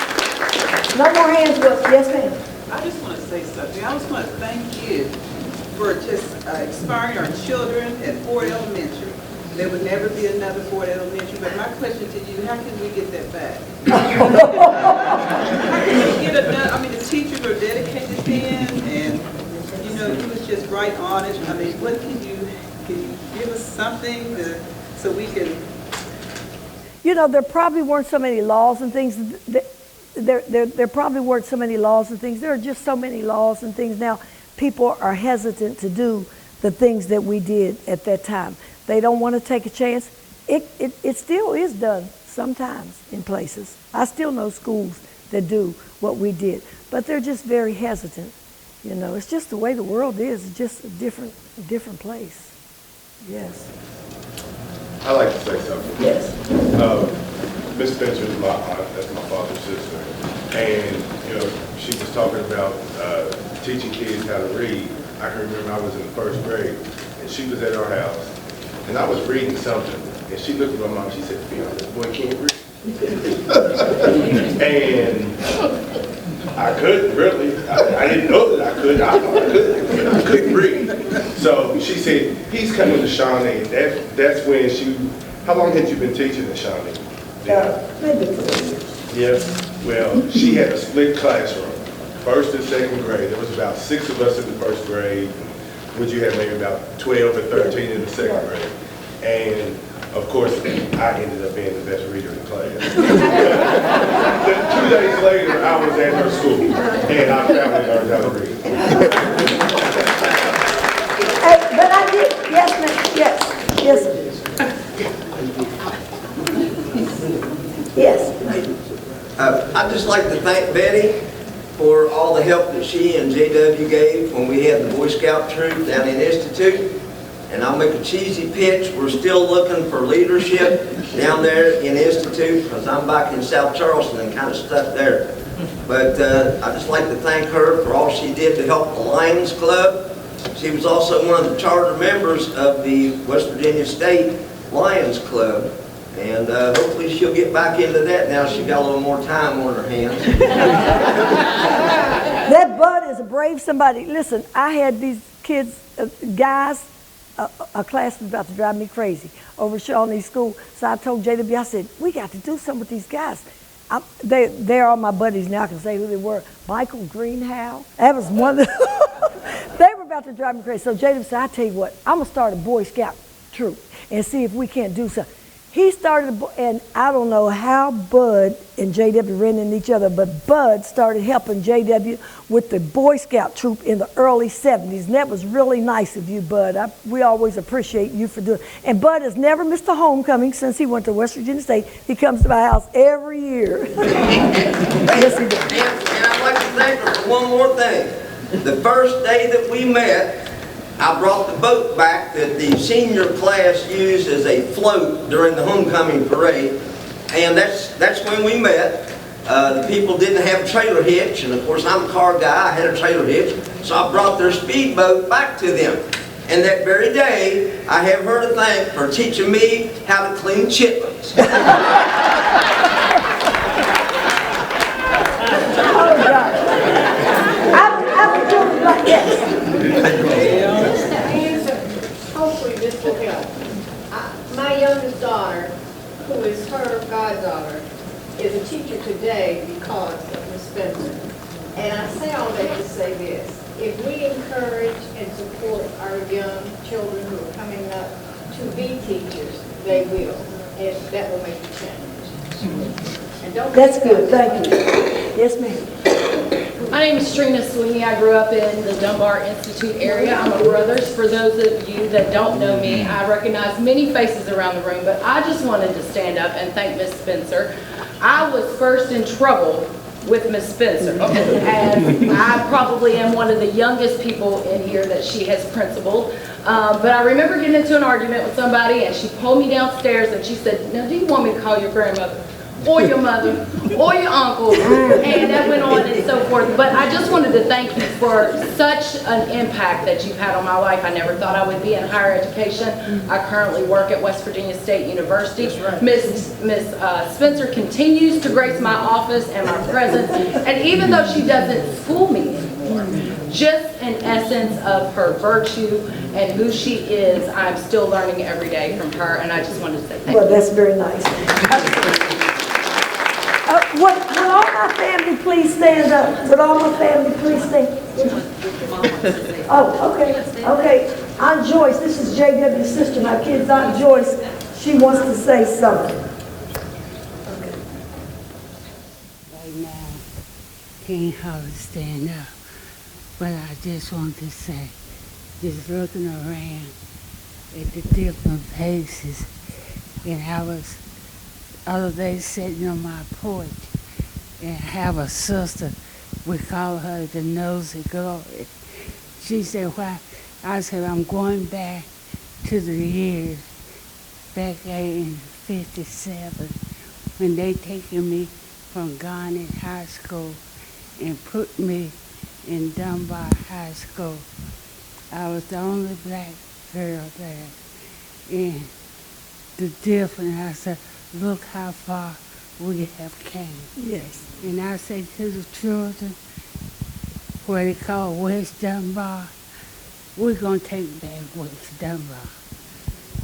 No more hands, but yes, ma'am. I just want to say something. I just want to thank you for just inspiring our children at Ford Elementary. There would never be another Ford Elementary, but my question to you, how can we get that back? How can we get another, I mean, the teachers are dedicated then, and, you know, you was just right on it. I mean, what can you give us something so we can... You know, there probably weren't so many laws and things. There probably weren't so many laws and things. There are just so many laws and things now. People are hesitant to do the things that we did at that time. They don't want to take a chance. It still is done sometimes in places. I still know schools that do what we did, but they're just very hesitant. You know, it's just the way the world is. It's just a different place. Yes. I'd like to say something. Yes. Miss Spencer is my aunt, that's my father's sister. And, you know, she was talking about teaching kids how to read. I can remember I was in the first grade, and she was at our house, and I was reading something, and she looked at my mom, she said, "Phil, this boy can't read." And I couldn't really. I didn't know that I could. I thought I could, but I couldn't read. So she said, "He's coming to Shawnee." That's when she. How long had you been teaching in Shawnee? Maybe 4 years. Yes. Well, she had a split classroom, first and second grade. There was about 6 of us in the first grade. Would you have maybe about 12 or 13 in the second grade? And of course, I ended up being the best reader in the class. 2 days later, I was at her school, and I finally learned how to read. Hey, but I did. Yes, ma'am. Yes. Yes. Yes. I'd just like to thank Betty for all the help that she and JW gave when we had the Boy Scout troop down in Institute. And I'll make a cheesy pitch. We're still looking for leadership down there in Institute because I'm back in South Charleston and kind of stuck there. But I'd just like to thank her for all she did to help the Lions Club. She was also one of the charter members of the West Virginia State Lions Club. And hopefully she'll get back into that now she's got a little more time on her hands. That Bud is a brave somebody. Listen, I had these kids, guys, a class was about to drive me crazy over Shawnee School. So I told JW, I said, we got to do something with these guys. They're all my buddies now. I can say who they were. Michael Greenhow. That was one of the they were about to drive me crazy. So JW said, I tell you what, I'm going to start a Boy Scout troop and see if we can't do something. He started, and I don't know how Bud and JW ran into each other, but Bud started helping JW with the Boy Scout troop in the early 70s, and that was really nice of you, Bud. We always appreciate you for doing it. And Bud has never missed a homecoming since he went to West Virginia State. He comes to my house every year. Yes, he does. And I'd like to thank her for one more thing. The first day that we met, I brought the boat back that the senior class used as a float during the homecoming parade, and that's when we met. The people didn't have a trailer hitch, and of course I'm a car guy, I had a trailer hitch, so I brought their speedboat back to them. And that very day, I have her to thank for teaching me how to clean chitlins. Oh, God. I'm doing like this. Hopefully this will help. My youngest daughter, who is her goddaughter, is a teacher today because of Ms. Spencer. And I say all that to say this. If we encourage and support our young children who are coming up to be teachers, they will. And that will make a change. And don't That's good, thank you. Yes, ma'am. My name is Trina Sweeney. I grew up in the Dunbar Institute area. I'm a Brothers. For those of you that don't know me, I recognize many faces around the room, but I just wanted to stand up and thank Ms. Spencer. I was first in trouble with Miss Spencer. And I probably am one of the youngest people in here that she has principaled. But I remember getting into an argument with somebody, and she pulled me downstairs and she said, now do you want me to call your grandmother or your mother or your uncle? And that went on and so forth. But I just wanted to thank you for such an impact that you've had on my life. I never thought I would be in higher education. I currently work at West Virginia State University. Miss Spencer continues to grace my office and my presence. And even though she doesn't school me anymore, just in essence of her virtue and who she is, I'm still learning every day from her. And I just wanted to say thank you. Well, that's very nice. Would all my family please stand up? Would all my family please stand? Oh, okay, okay. Aunt Joyce, this is JW's sister, my kid's Aunt Joyce. She wants to say something. Right now, can't hardly stand up, but I just want to say, just looking around at the different faces, and I was other day sitting on my porch and I have a sister, we call her the nosy glory. She said, why? I said, I'm going back to the years back in 57 when they taken me from Garnet High School and put me in Dunbar High School. I was the only black girl there. And the difference, I said, look how far we have came. Yes. And I say to the children, what they call West Dunbar, we're going to take back West Dunbar.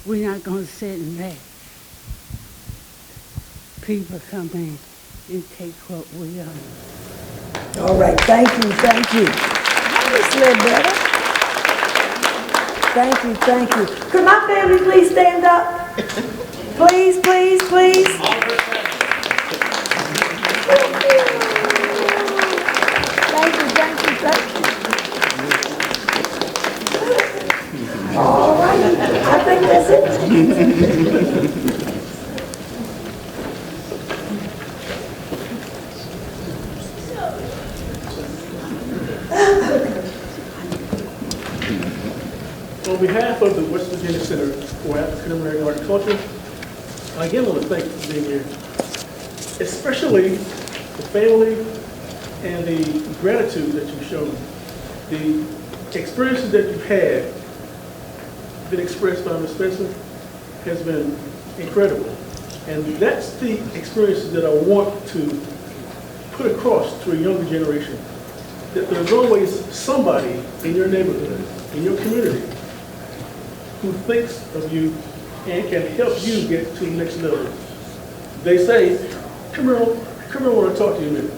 We're not going to sit and let people come in and take what we own. All right, thank you, thank you. Miss Ledbetter. Thank you, thank you. Could my family please stand up? Please, please, please. Thank you, thank you, thank you. All right, I think that's it. On behalf of the West Virginia Center for African American Art and Culture, I again want to thank you for being here, especially the family and the gratitude that you've shown. The experiences that you've had been expressed by Ms. Spencer has been incredible. And that's the experiences that I want to put across to a younger generation, that there's always somebody in your neighborhood, in your community, who thinks of you and can help you get to the next level. They say, come here, I want to talk to you a minute.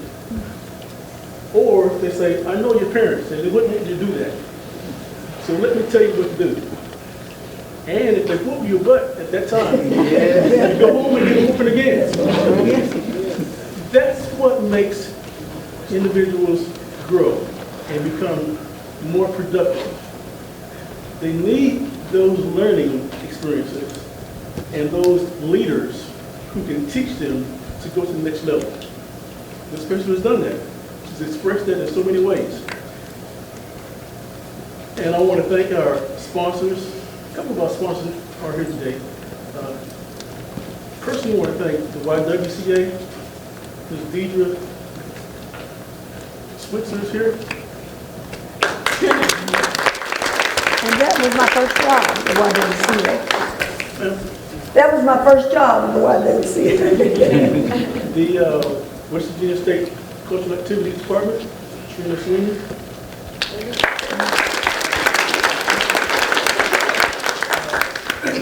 Or they say, I know your parents, and they wouldn't want you to do that. So let me tell you what to do. And if they whoop your butt at that time, you go home and get whooping again. That's what makes individuals grow and become more productive. They need those learning experiences and those leaders who can teach them to go to the next level. Ms. Spencer has done that. She's expressed that in so many ways. And I want to thank our sponsors. A couple of our sponsors are here today. Personally, I want to thank the YWCA, Ms. Deidre Switzer is here. And that was my first job at the YWCA. That was my first job at the YWCA. The West Virginia State Cultural Activities Department, Trina Sweeney.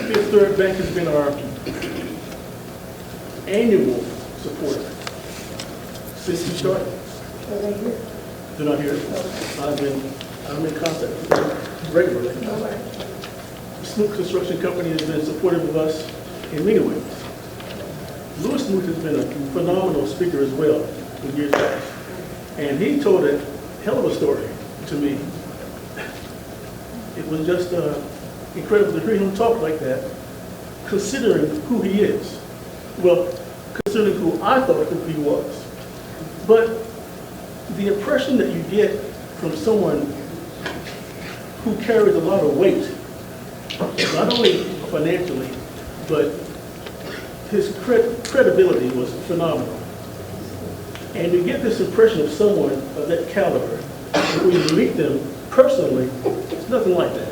Fifth Third Bank has been our annual supporter since we started. They're not here. I'm in contact with them regularly. Smoot Construction Company has been supportive of us in many ways. Louis Smoot has been a phenomenal speaker as well in years past. And he told a hell of a story to me. It was just incredible to hear him talk like that, considering who he is. Well, considering who I thought who he was. But the impression that you get from someone who carries a lot of weight, not only financially, but his credibility was phenomenal. And you get this impression of someone of that caliber, and when you meet them personally, it's nothing like that.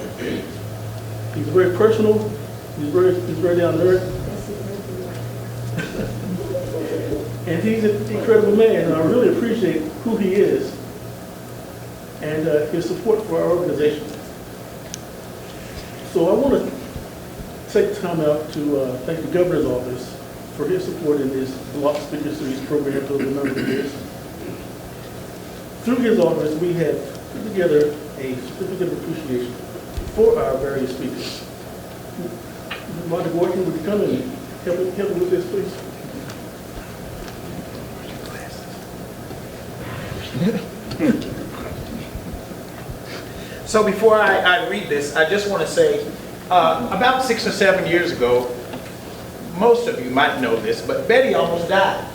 He's very personal, he's very down to earth, and he's an incredible man, and I really appreciate who he is and his support for our organization. So I want to take time out to thank the governor's office for his support in this Block Speaker Series program over a number of years. Through his office, we have put together a certificate of appreciation for our various speakers. Monty Boykin, would you come and help me with this, please? So before I read this, I just want to say, about 6 or 7 years ago, most of you might know this, but Betty almost died.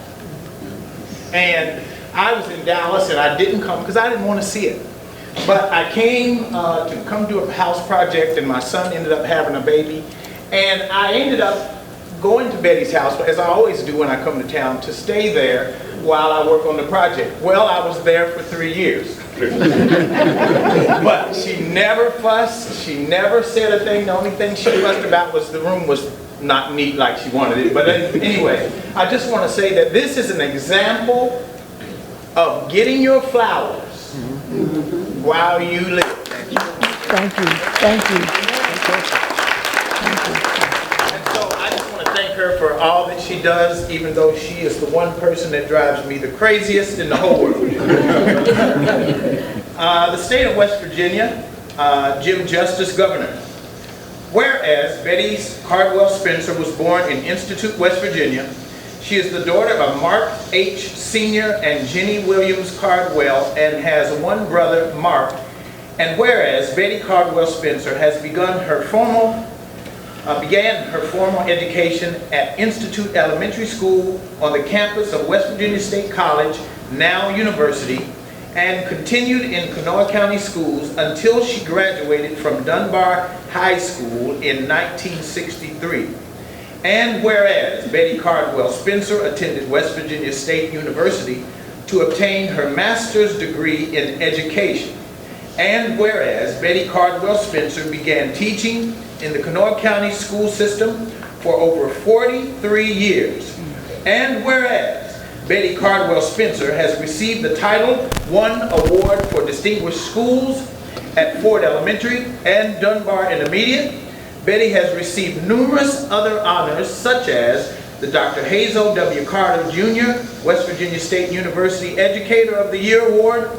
And I was in Dallas and I didn't come because I didn't want to see it. But I came to come do a house project, and my son ended up having a baby. And I ended up going to Betty's house, as I always do when I come to town, to stay there while I work on the project. Well, I was there for 3 years. But she never fussed, she never said a thing. The only thing she fussed about was the room was not neat like she wanted it. But anyway, I just want to say that this is an example of getting your flowers while you live. Thank you. Thank you. Thank you. And so I just want to thank her for all that she does, even though she is the one person that drives me the craziest in the whole world. The state of West Virginia, Jim Justice Governor. Whereas Betty Cardwell Spencer was born in Institute, West Virginia, she is the daughter of Mark H. Sr. and Jenny Williams Cardwell and has one brother, Mark. And whereas Betty Cardwell Spencer has began her formal education at Institute Elementary School on the campus of West Virginia State College, now University, and continued in Kanawha County schools until she graduated from Dunbar High School in 1963. And whereas Betty Cardwell Spencer attended West Virginia State University to obtain her master's degree in education. And whereas Betty Cardwell Spencer began teaching in the Kanawha County school system for over 43 years. And whereas Betty Cardwell Spencer has received the Title I Award for Distinguished Schools at Ford Elementary and Dunbar Intermediate, Betty has received numerous other honors such as the Dr. Hazo W. Carter Jr. West Virginia State University Educator of the Year Award,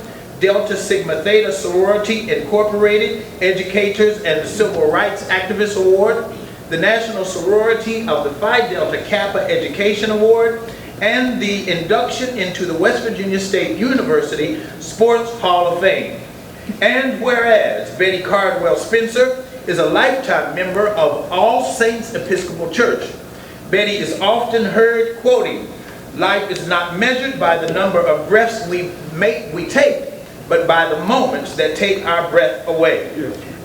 Delta Sigma Theta Sorority Incorporated Educators and the Civil Rights Activist Award, the National Sorority of the Phi Delta Kappa Education Award, and the induction into the West Virginia State University Sports Hall of Fame. And whereas Betty Cardwell Spencer is a lifetime member of All Saints Episcopal Church, Betty is often heard quoting, "Life is not measured by the number of breaths we take, but by the moments that take our breath away."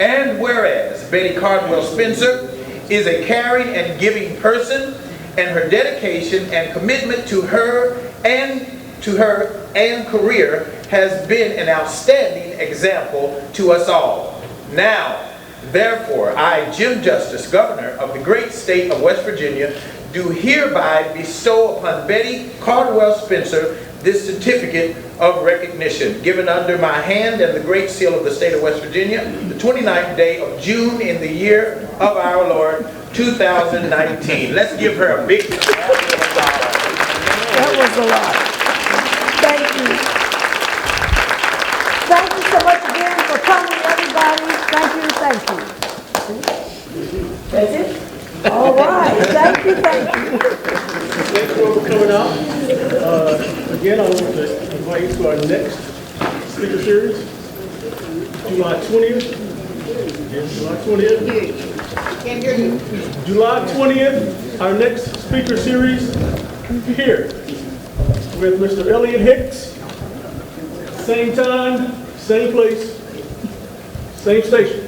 And whereas Betty Cardwell Spencer is a caring and giving person, and her dedication and commitment to her and career has been an outstanding example to us all. Now, therefore, I, Jim Justice, Governor of the great state of West Virginia, do hereby bestow upon Betty Cardwell Spencer this certificate of recognition, given under my hand and the great seal of the state of West Virginia, the 29th day of June in the year of our Lord, 2019. Let's give her a big round of applause. That was a lot. Thank you. Thank you so much again for coming, everybody. Thank you, thank you. That's it? All right. Thank you, thank you. Thank you all for coming out. Again, I want to invite you to our next speaker series, July 20th. Yes, July 20th. Can't hear you. July 20th, our next speaker series here with Mr. Elliot Hicks same time, same place, same station.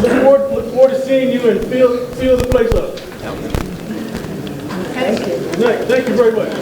Look forward to seeing you and fill the place up. Thank you. Good night. Thank you very much.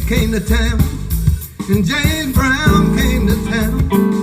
Came to town, and James Brown came to town.